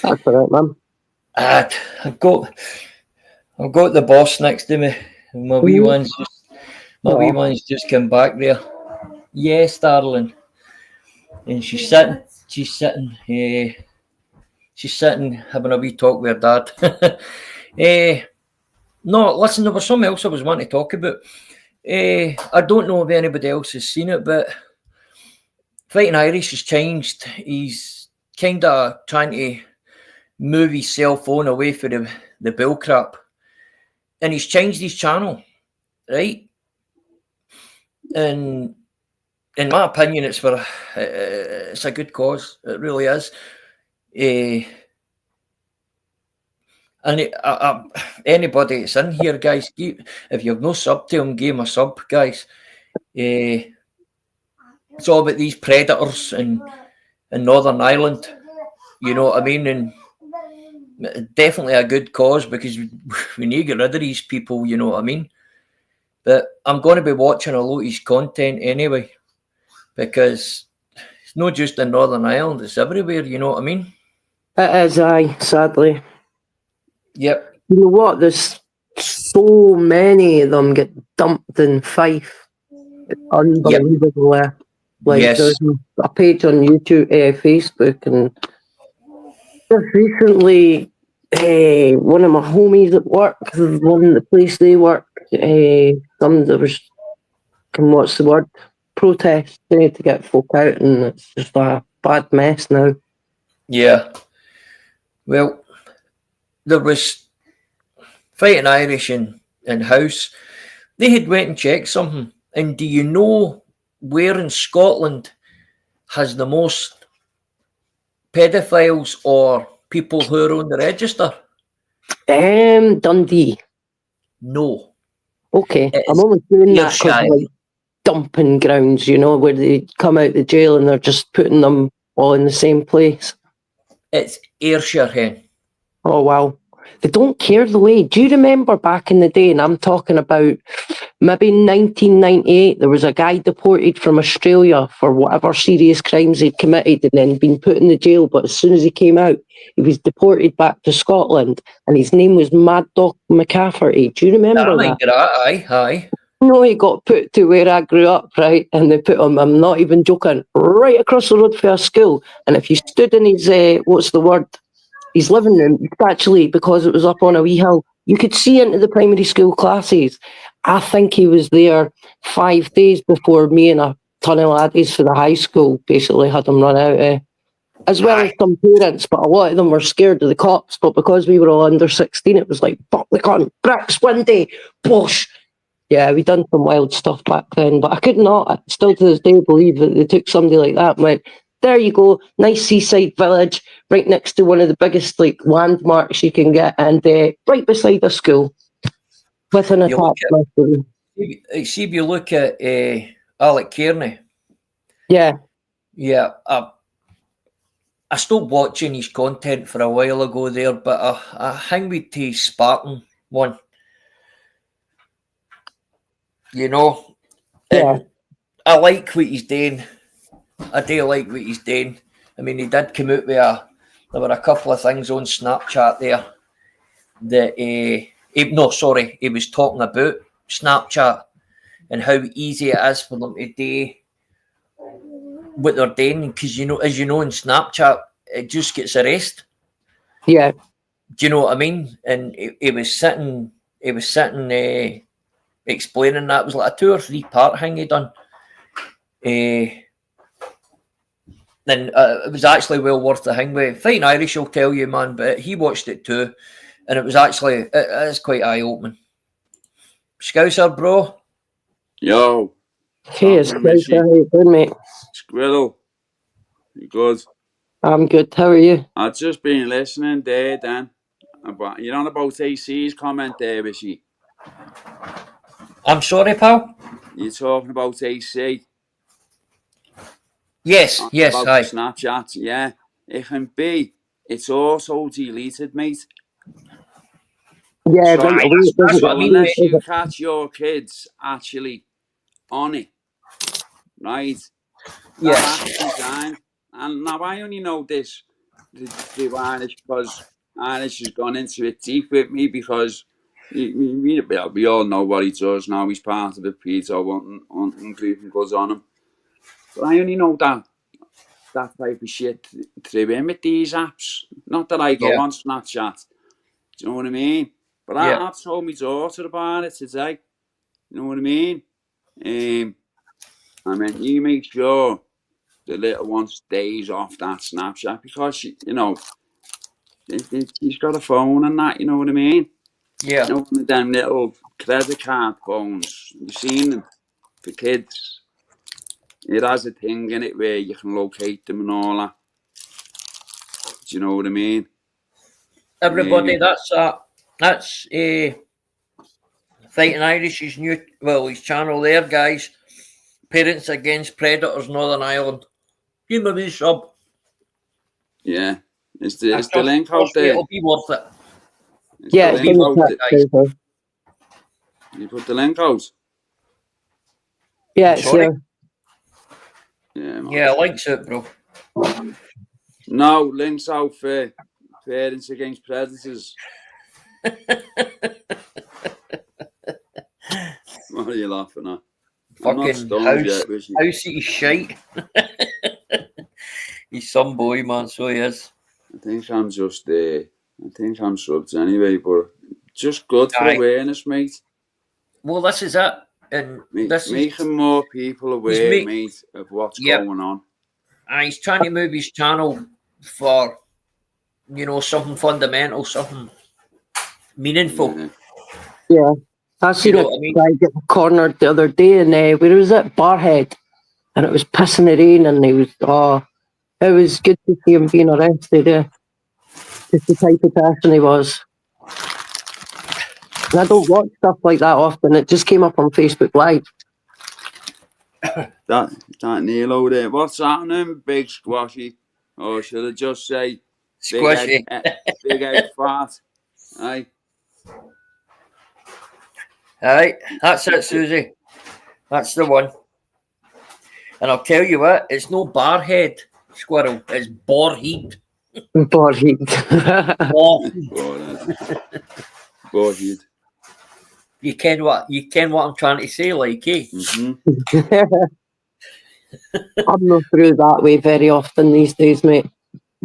That's all right, man. I've got I've got the boss next to me. And my wee Mhm. wee Oh, one's just come back there. Yes, darling. And she's sitting having a wee talk with her dad. No, listen, there was something else I was wanting to talk about. I don't know if anybody else has seen it, but Fighting Irish has changed. He's kind of trying to move his cell phone away from the bill crap. And he's changed his channel, right? And in my opinion, it's a good cause. It really is. And anybody that's in here, guys, if you've no sub to him, give him a sub, guys. It's all about these predators in Northern Ireland. You know what I mean? And definitely a good cause because we need to get rid of these people. You know what I mean? But I'm going to be watching a lot of his content anyway because it's not just in Northern Ireland; it's everywhere. You know what I mean? it is, aye, sadly. Yep. You know what? There's so many of them get dumped in Fife. Unbelievable. Like, Yes. there's a page on YouTube, Facebook, and just recently, one of my homies at work, one of the place they work, some there was, what's the word? Protest. They need to get folk out, and it's just a bad mess now. Yeah. Well, there was Fighting Irish in House. They had went and checked something. And do you know where in Scotland has the most pedophiles or people who are on the register? Dundee. No. Okay, It I'm is only doing that because Ayrshire. like dumping grounds, you know, where they come out the jail and they're just putting them all in the same place. It's Ayrshire, hen. Oh wow. They don't care the way. Do you remember back in the day, and I'm talking about maybe 1998, there was a guy deported from Australia for whatever serious crimes he'd committed and then been put in the jail, but as soon as he came out, he was deported back to Scotland, and his name was Mad Dog McCafferty. Do you remember that? Aye. No, he got put to where I grew up, right? And they put him, I'm not even joking, right across the road for a school. And if you stood in his, what's the word? His living room, actually, because it was up on a wee hill, you could see into the primary school classes. I think he was there 5 days before me and a ton of laddies for the high school basically had him run out of. As well as some parents, but a lot of them were scared of the cops. But because we were all under 16, it was like, fuck the cunt, bricks one day, bosh. Yeah, we done some wild stuff back then, but I could not, I still to this day, believe that they took somebody like that and went, there you go, nice seaside village, right next to one of the biggest like landmarks you can get, and right beside a school with an You look attached nursery. see if you look at Alec Kearney. Yeah, Yeah, I stopped watching his content for a while ago there, but I hang with his Spartan one. You know, yeah, and I like what he's doing. I do like what he's doing. I mean, he did come out with there were a couple of things on Snapchat there that he was talking about Snapchat and how easy it is for them to do what they're doing because as you know in Snapchat it just gets erased. yeah. Do you know what I mean? And he was sitting explaining that. It was like a 2 or 3 part thing he done. Then it was actually well worth the hang with. Fighting Irish will tell you, man, but he watched it too, and it was actually it is quite eye opening. Scouser, bro. Yo, Cheers, Talking guys. Richie. How you doing, mate? Squirrel. You good? I'm good. How are you? I've just been listening there, Dan. You're on about AC's comment there, Richie. I'm sorry, pal. You're talking about AC. Yes, About aye. the Snapchat. Yeah, it can be. It's also deleted, mate. Yeah, So, right away. It that's doesn't what I mean, unless mate. you catch your kids actually on it, right? Yes. That's designed. And now I only know this, the Irish, because Irish has gone into it deep with me because We all know what he does now. He's part of the Peter wanting grieving goes on him. But I only know that type of shit through him with these apps. Not that I go Yeah. on Snapchat. Do you know what I mean? But Yeah. I've told my daughter about it today. You know what I mean? I mean, you make sure the little one stays off that Snapchat because she's got a phone and that. You know what I mean? Yeah. You know, one of them little credit card phones. You've seen them for kids. It has a thing in it where you can locate them and all that. Do you know what I mean? Everybody, that's Fighting Irish's his channel there, guys. Parents Against Predators, Northern Ireland. Give me a wee sub. Yeah. Is the link out Trust me, there? it'll be worth it. Is Yeah, the it's link in out the there? chat, Susie. You put the link out? Yeah, it's Sorry? there. Yeah, man. Yeah, I like it, bro. No, links out for Parents Against Predators. What are you laughing at? I'm not Fucking stoned yet, Richie. housey shite. He's some boy, man, so he is. I think I'm just I think I'm subbed anyway, but just good for Aye. awareness, mate. Well, this is it. And this Making more people aware, mate, of what's Yep. going on. He's trying to move his channel for, something fundamental, something meaningful. Yeah. I seen know a what I mean? guy get cornered the other day in, where was it? Barhead. And it was pissing the rain and it was good to see him being arrested, just the type of person he was. And I don't watch stuff like that often. It just came up on Facebook Live. That Neil there. What's happening, big squashy? Or should I just say Squishy. big egg fat? Aye. Aye, that's it, Susie. That's the one. And I'll tell you what, it's no barhead squirrel, it's boarhead. Barhead. Boarhead. You ken what I'm trying to say, like, eh? I'm not through that way very often these days, mate.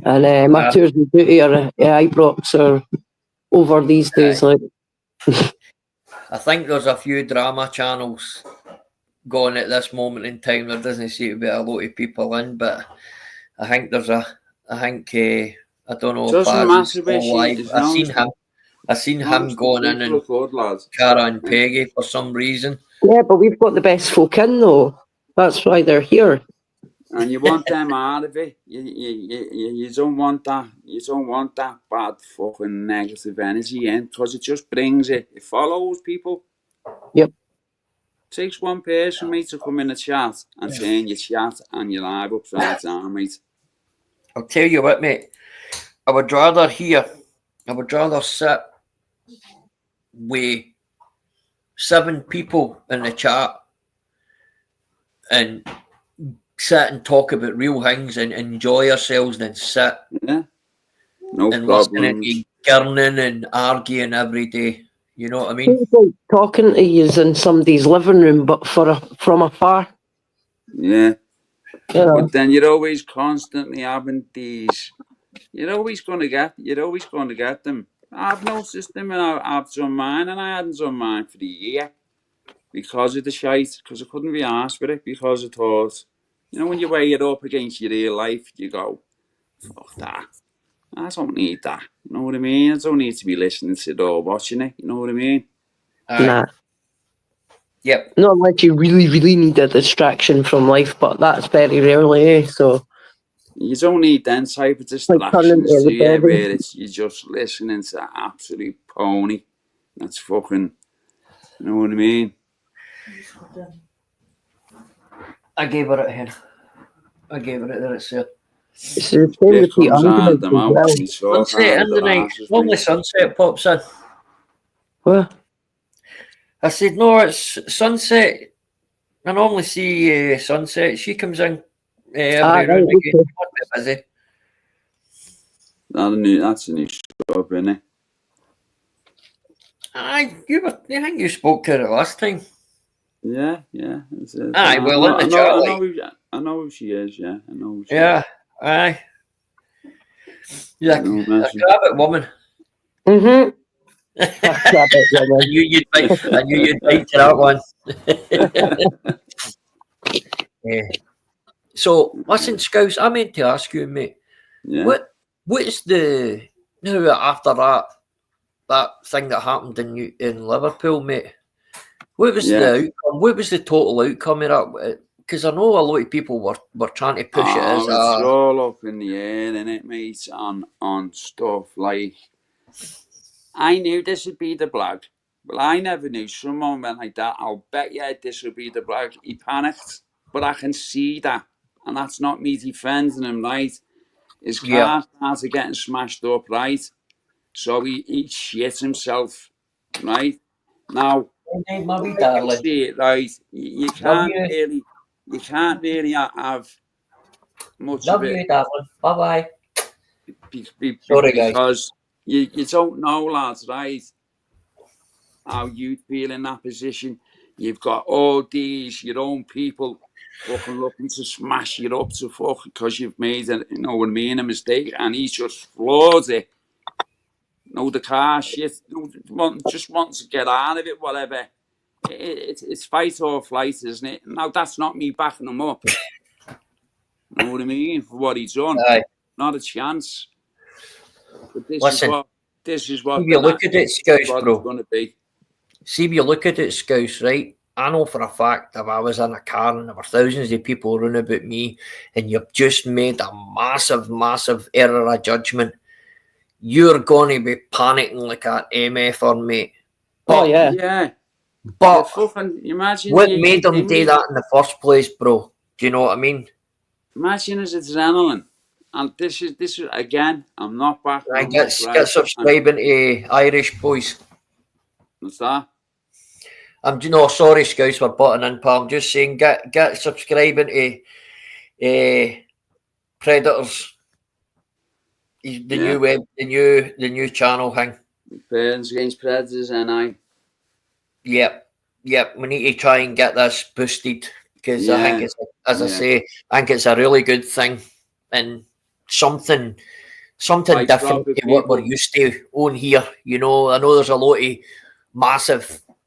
And my tours of duty are Ibrox are over these days. Like, I think there's a few drama channels going at this moment in time. There doesn't seem to be a lot of people in, but I think I don't know if Barry's still live. I seen him going in and Cara and Peggy for some reason. yeah, but we've got the best folk in though. That's why they're here. And you want them out of it. You don't want that. You don't want that bad fucking negative energy in, because it just brings it. It follows people. Yep. It takes one person, mate, to come in a chat and turn your chat and your live upside down, mate. I'll tell you what, mate. I would rather sit with 7 people in the chat and sit and talk about real things and enjoy ourselves than sit no and listening to gurning and arguing every day. You know what I mean? It's like talking to you in somebody's living room, but from afar. Yeah. You know. But then you're always constantly having these. You're always going to get them. I've noticed them, and I've done mine, and I hadn't done mine for the year because of the shite, because I couldn't be arsed with it, because I thought, when you weigh it up against your real life, you go, fuck that. I don't need that. You know what I mean? I don't need to be listening to it or watching it. You know what I mean? Nah. Yep. Not unless you really, really need a distraction from life, but that's very rarely, So you don't need them type of distractions, where you're just listening to absolute pony. That's fucking, you know what I mean? I gave her it here. I gave her it there, it's there. Here comes Adam out. Sunset in the night. Only sunset pops in. What? I said, no, it's sunset. I normally see sunset. She comes in every room again. Busy. That's a new job, isn't it? Aye, I think you spoke to her last time. Yeah. Aye, well, in the chat, like, I know who she is. Yeah, I know who she yeah, is. aye. Yeah, No a mention. Crabbit woman. Mm-hmm. I knew you'd bite to that one. Yeah. So, listen, Scouse, I meant to ask you, mate. Yeah. What's the now after that thing that happened in Liverpool, mate? What was the outcome? What was the total outcome of that? Because I know a lot of people were trying to push it as It's a all up in the air, innit, mate? On stuff like I knew this would be the bloke. Well, I never knew someone went like that. I'll bet you this would be the bloke. He panicked, but I can see that, and that's not me defending him, right? His car started getting smashed up, right? So he shit himself, right? Now, my wee I can darling. see it, right? You can't really have much Love of it you, darling. Bye bye. Sorry, guys. because you don't know, lads, right? How you feel in that position. You've got all these your own people fucking looking to smash you up to fuck because you've made a a mistake, and he just floors it. No, the car shit. Just wants to get out of it, whatever. It's fight or flight, isn't it? Now that's not me backing him up. Know what I mean? For what he's done, not a chance. But this is what if you look at it, Scouse, bro, going to be. See, if you look at it, Scouse, right? I know for a fact if I was in a car and there were thousands of people running about me, and you've just made a massive, massive error of judgment, you're going to be panicking like an MF, mate. Oh yeah, yeah. But imagine what made them do that in the first place, bro? Do you know what I mean? Imagine it's adrenaline. And this is again, I'm not back. I get subscribing to Irish Boys. What's that? Sorry, Scouse, we're butting in, pal. I'm just saying, get subscribing to Predators. The new channel thing. Parents Against Predators, NI. Yep. We need to try and get this boosted because I think it's, as I say, I think it's a really good thing and something different to what we're used to on here. You know, I know there's a lot of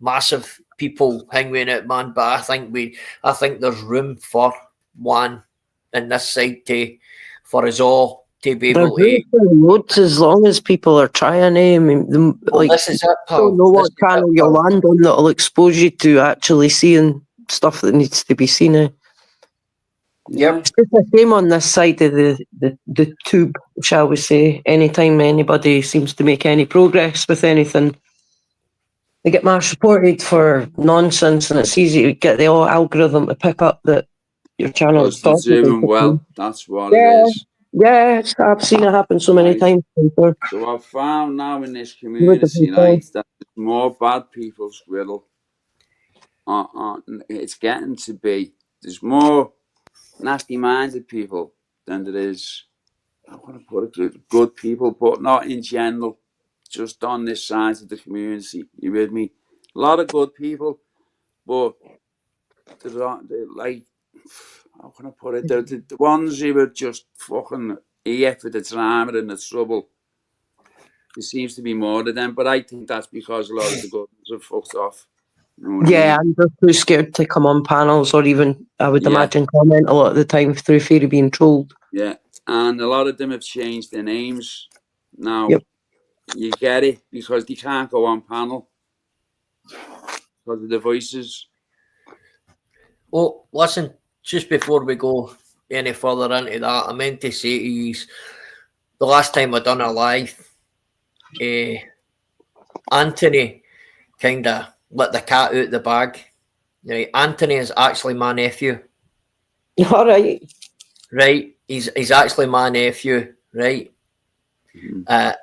massive people hanging out, man, but I think there's room for one in this side for us all to be able to loads as long as people are trying. I mean, this is it, pal. Don't know what channel you'll land on that'll expose you to actually seeing stuff that needs to be seen. Yep. It's just the same on this side of the tube, shall we say. Anytime anybody seems to make any progress with anything, they get mass reported for nonsense, and it's easy to get the algorithm to pick up that your channel is doing well. That's what it is. Yeah, I've seen it happen so many times before. So I've found now in this community, right, that there's more bad people, Squirrel. It's getting to be. There's more nasty-minded people than there is, I want to put it, good people, but not in general, just on this side of the community. You with me? A lot of good people, but they're like, how can I put it? The ones who are just fucking here for the drama and the trouble. There seems to be more of them, but I think that's because a lot of the good ones are fucked off. You know yeah, and they're too scared to come on panels or even, I would imagine, comment a lot of the time through fear of being trolled. Yeah, and a lot of them have changed their names. Now, you get it, because they can't go on panel because of the voices. Well, listen, just before we go any further into that, I meant to say to you, the last time I done a live, Anthony kind of let the cat out the bag. Right, Anthony is actually my nephew. All right. Right, he's actually my nephew. Right. I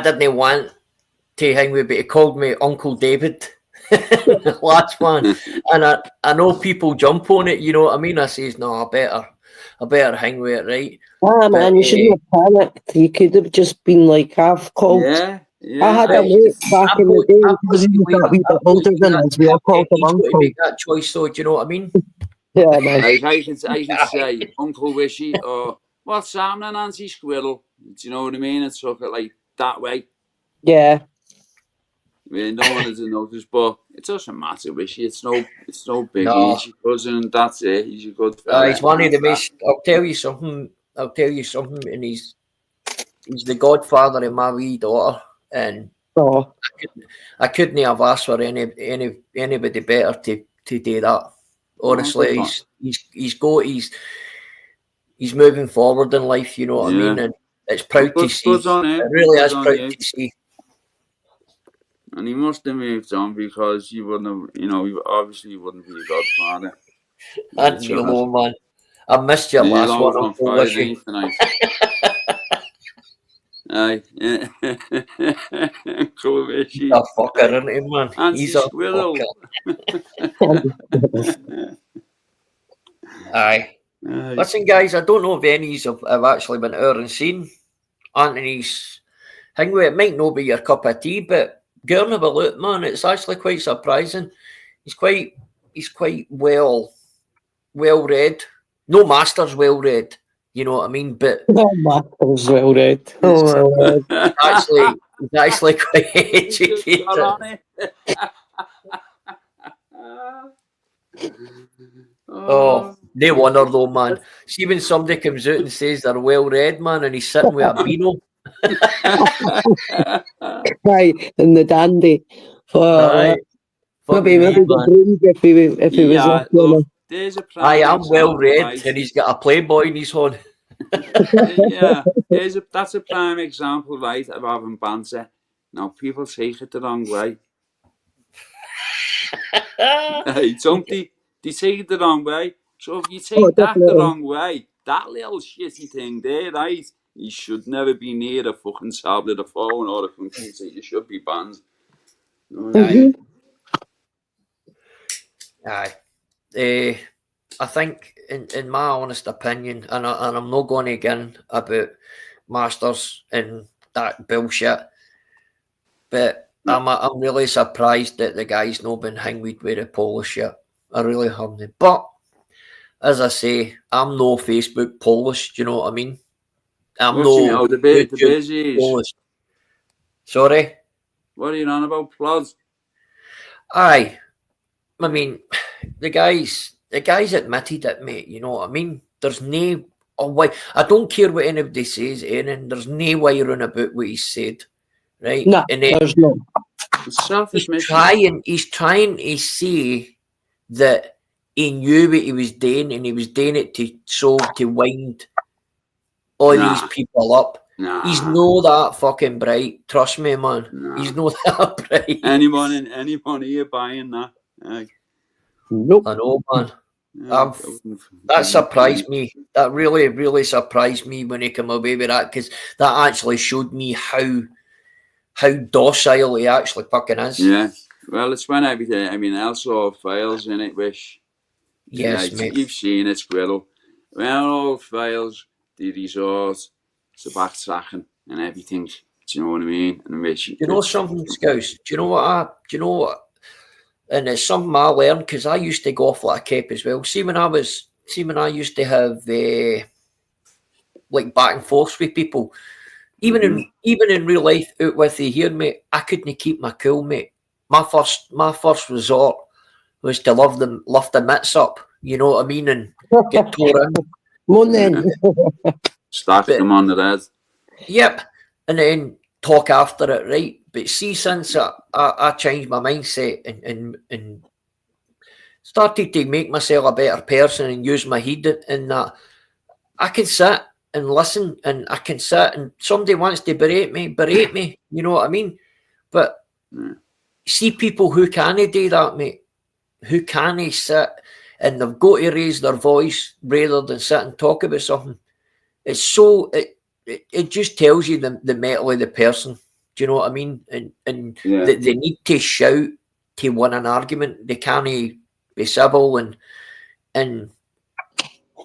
didn't want to hang with, but he called me Uncle David. Last one, and I know people jump on it. You know what I mean? I says no, I better hang with it, right? Man, you shouldn't have panicked. You could have just been like half called. Yeah, Yeah, I had a Right. mate back I in the put, day, I put because he you was in, a wee I bit put older you in than that us. We all called him he's got to uncle. make that choice though, do you know what I mean? Yeah, man. like I could say Uncle Wishy or what's Sam and Auntie Squirrel. Do you know what I mean? And took it like that way. Yeah. I mean, no one has noticed, but it doesn't matter, Wishy. It's no biggie. No. He's your cousin. That's it. He's a good fella. He's one of the That's that. most, I'll tell you something, and he's the godfather of my wee daughter, and Oh, I couldn't have asked for anybody better to do that. Oh, Honestly, good one. he's moving forward in life, you know what I mean? Yeah. And it's proud to Good, see. good on him. It really Good is on proud you. to see. And he must have moved on because you wouldn't have, obviously you wouldn't be a godfather. And you know, man, I missed your Neil last one, over on Uncle Friday Wishy. night tonight. Aye. Cool Wishy. He's a fucker, isn't he, man? Auntie He's a Squirrel. fucker. Aye. Aye. Listen, guys, I don't know if any have actually been out and seen Anthony's thing with it. Might not be your cup of tea, but go and have a look, man. It's actually quite surprising. He's quite well read. No Masters well read, you know what I mean? But Master's well read. Oh, my word. he's actually quite educated. Oh, no wonder though, man. See when somebody comes out and says they're well read, man, and he's sitting with a beano. Right, and the dandy. Aye. Maybe the brooms if he was Yeah, like, look, there's a prime I am well example, read, right? and he's got a Playboy in his hand. Yeah, that's a prime example, right, of having banter. Now people take it the wrong way. Hey, don't they? They take it the wrong way. So if you take that the wrong way, that little shitty thing there, right? You should never be near a fucking tablet, a phone, or a computer. You should be banned. Aye. Aye. I think, in my honest opinion, and I'm not going again about Masters and that bullshit, but I'm really surprised that the guy's not been hanged with a Polish yet. I really haven't. But as I say, I'm no Facebook Polish. Do you know what I mean? I'm no the YouTube busies. Polish. Sorry. What are you on about, Plods? Aye. I mean, the guy's admitted it, mate. You know what I mean? There's no way. I don't care what anybody says, Aaron. There's no way around about what he said, right? No, and then there's no. Self-admission. He's trying to say that he knew what he was doing, and he was doing it to wind all these people up. Nah. He's no that fucking bright. Trust me, man. Nah. He's no that bright. Anyone here buying that? Aye. Nope. I know, man. That surprised me. That really, really surprised me when he came away with that, because that actually showed me how docile he actually fucking is. Yeah. Well, it's when everything, else all fails in it, Wish. Yes, mate. You've seen it, Squirrel. When it all fails, they resort to backtracking and everything. Do you know what I mean? And you know something, Scouse? Do you know what? And it's something I learned, because I used to go off like a cape as well. See when I used to have like back and forth with people, even in real life out with you here, mate, I couldn't keep my cool, mate. My first resort was to lift the mitts up, you know what I mean, and get tore in. One then. Stack them on the head. Yep, and then talk after it, right? But see, since I changed my mindset and started to make myself a better person and use my head in that, I can sit and listen, and I can sit, and somebody wants to berate me, you know what I mean? But see people who can't do that, mate, who can't sit, and they've got to raise their voice rather than sit and talk about something. It's so, it just tells you the mettle of the person. Do you know what I mean? And they need to shout to win an argument. They can't be civil and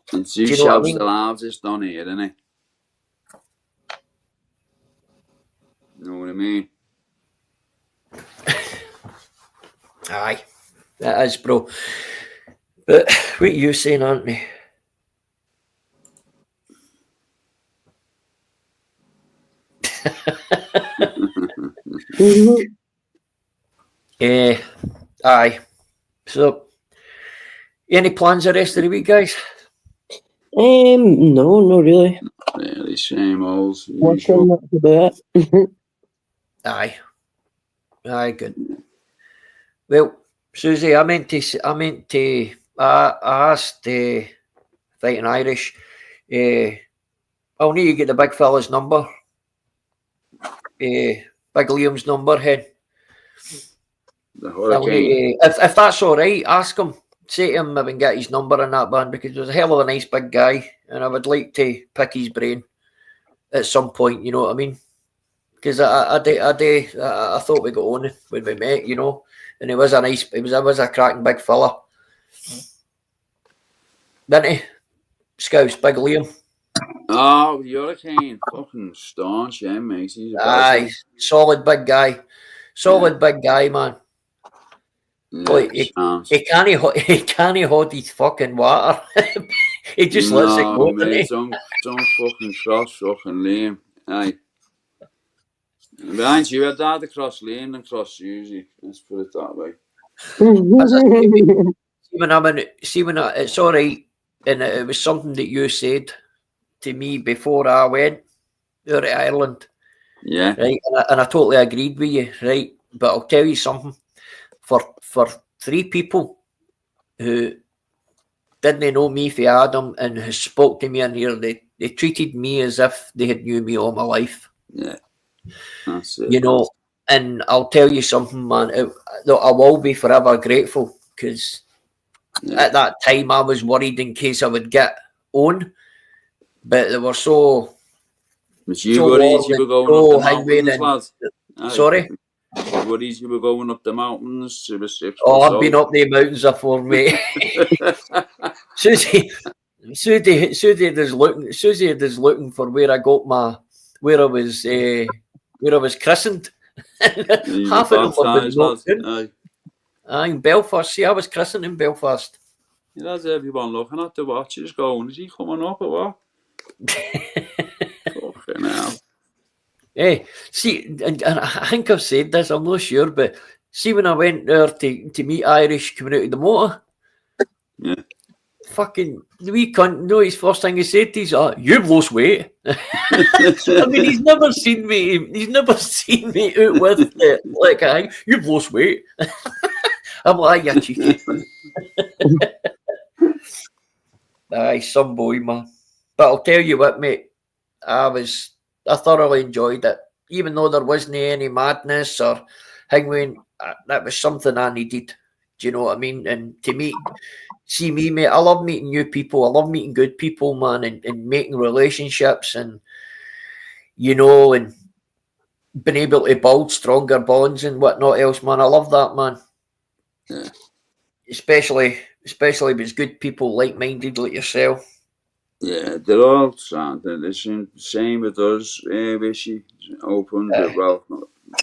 two shelves the largest on here, isn't it? You know what I mean? Aye, that is, bro. But what you saying, Anthony? Aye. So, any plans the rest of the week, guys? No, not really. Really, same old as Working, usual. that's about it. Aye. Aye, good. Well, Susie, I asked Fighting Irish. I'll need to get the big fella's number. Big Liam's number, hen. The I'll Hurricane. need to, if that's all right, ask him. Say to him I can get his number in that band because he was a hell of a nice big guy, and I would like to pick his brain at some point. You know what I mean? Because I thought we got on when we met, you know, and he was a cracking big fella, didn't he? Scouse, Big Liam. Oh, the Hurricane. Fucking staunch, yeah, mate. He's a Aye, solid big guy. Solid big guy, man. Like, he can't hold his fucking water. He just lets it go, mate, doesn't don't fucking cross fucking Liam. Aye. Behind you, I'd rather cross Liam than cross Susie. Let's put it that way. It's all right, and it was something that you said to me before I went out to Ireland. Yeah. Right, and I totally agreed with you, right? But I'll tell you something. For 3 people who didn't know me for Adam and who spoke to me in here, they treated me as if they had knew me all my life. Yeah. That's it. You know, and I'll tell you something, man. I will be forever grateful because at that time I was worried in case I would get on, but they were so. But you worried you were going up the mountains, lads? Sorry? Worried you were going up the mountains? I've been up the mountains before, mate. Susie is looking for where I got where I was christened. Half of them have been knocked in. Aye, in Belfast. See, I was christened in Belfast. Yeah, that's everyone looking at the watches going, is he coming up or what? Fucking hell. Hey, see, and I think I've said this, I'm not sure, but see when I went there to meet Irish coming out of the motor, fucking the wee cunt, no, his first thing he said to us, you've lost weight. I mean, he's never seen me out with it. Like, you've lost weight. I'm like, you cheeky. Aye, some boy, man. But I'll tell you what, mate, I thoroughly enjoyed it. Even though there wasn't any madness or hanging, that was something I needed. Do you know what I mean? And to see me, mate, I love meeting new people. I love meeting good people, man, and making relationships and, you know, and being able to build stronger bonds and whatnot else, man. I love that, man. Yeah. Especially if it's good people, like-minded like yourself. Yeah, they're all sound. They're the same with us, Wishy. Open, but well,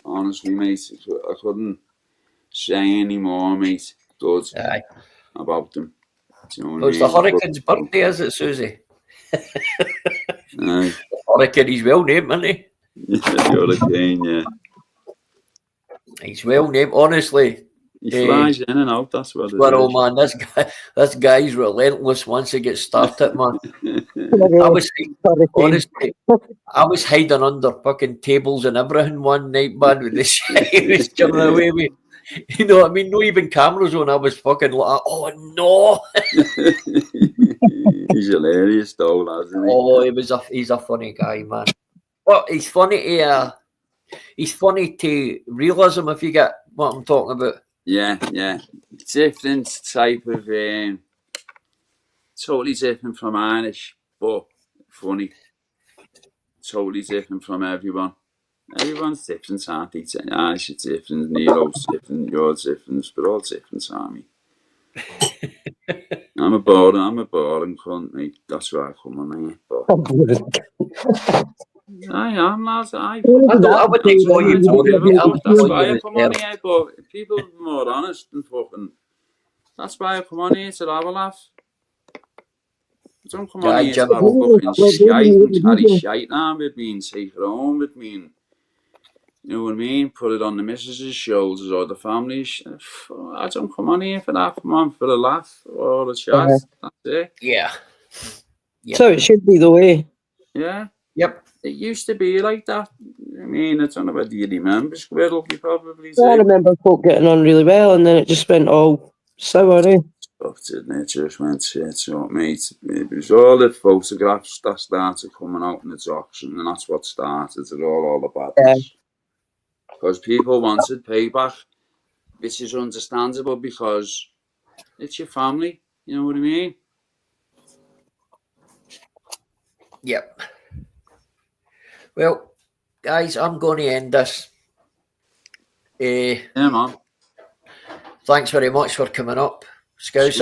honestly, mate, I couldn't say any more, mate, good about them. It's the Hurricane's birthday, is it, Susie? Aye. Hurricane, he's well named, isn't he? Yeah, Hurricane, yeah. He's well named, honestly. He flies in and out, that's what it is. Oh man, this guy's relentless once he gets started, man. I was hiding under fucking tables and everything one night, man, with this shit he was jumping away with. You know what I mean? No even cameras on. I was fucking like, oh no. He's hilarious though, isn't he? Oh, he's a funny guy, man. But he's funny to realism, if you get what I'm talking about. Yeah. Different type of totally different from Irish, but funny. Totally different from everyone. Everyone's different, aren't they? Irish is different, Nero's different, you're different, but all different, aren't we? I'm a boring cunt, mate. That's why I come on here. I am, lads. I would enjoy you, That's Tony, mate. I would That's enjoy why you I as come well. on here, but people are more honest and fucking. That's why I come on here to have a laugh. I don't come on Aye, here to Jim. have fucking shite and carry shite on with me and take it home with me. And, you know what I mean? Put it on the missus's shoulders or the family's. I don't come on here for that. Come on for a laugh or a chat. That's it. Yeah. Yep. So it should be the way. Yeah. Yep. It used to be like that. I mean, I don't know whether you remember Squirrel. You probably do. I remember folk getting on really well, and then it just went all sour, eh? Stuff, didn't it? Just went shit. So, mate, it was all the photographs that started coming out in the auction, and that's what started it all the badness. Because people wanted payback, which is understandable because it's your family. You know what I mean? Yep. Well, guys, I'm going to end this. Yeah, man. Thanks very much for coming up. Scouser.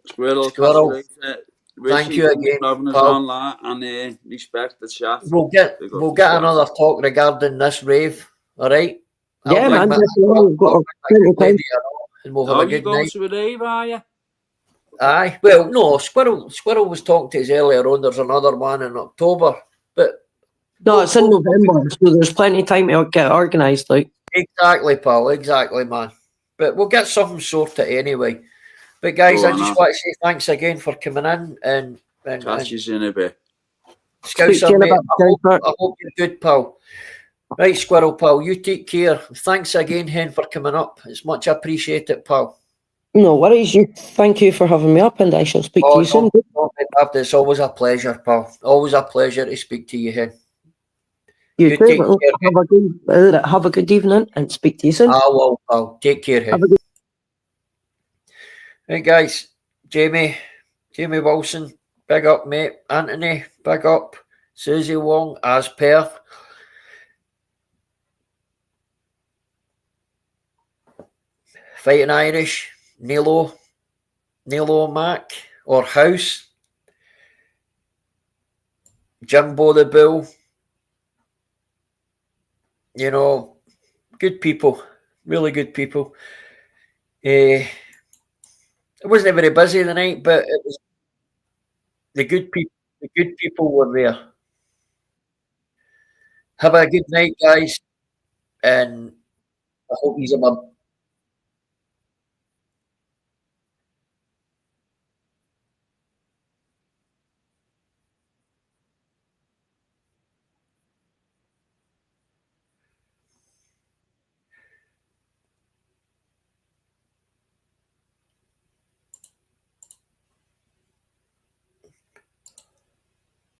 Squirrel. Squirrel. Thank you again, pal. And respect the chat. We'll get another talk regarding this rave. All right. Yeah, man. We've got plenty of time. And we'll have a good night. To a rave, are you? Aye. Well, no. Squirrel was talking to us earlier on. There's another one in October, but no, it's in November, so there's plenty of time to get organised. Like exactly, pal. Exactly, man. But we'll get something sorted anyway. But guys, I just want to say thanks again for coming in and catch you in a bit. Scouser, mate, I hope you're good, pal. Right, Squirrel, pal. You take care. Thanks again, Hen, for coming up. It's much appreciated, pal. No worries. Thank you for having me up, and I shall speak to you soon. It's always a pleasure, pal. Always a pleasure to speak to you, Hen. You too. Have a good evening and speak to you soon. I will, pal. Take care, Hen. Right, guys. Jamie Wilson, big up, mate. Anthony, big up. Susie Wong, as Perth. Fighting Irish, Nilo Mac, or House. Jimbo the Bull. You know, good people. Really good people. It wasn't very busy the night, but it was the good people. The good people were there. Have a good night, guys, and I hope you have a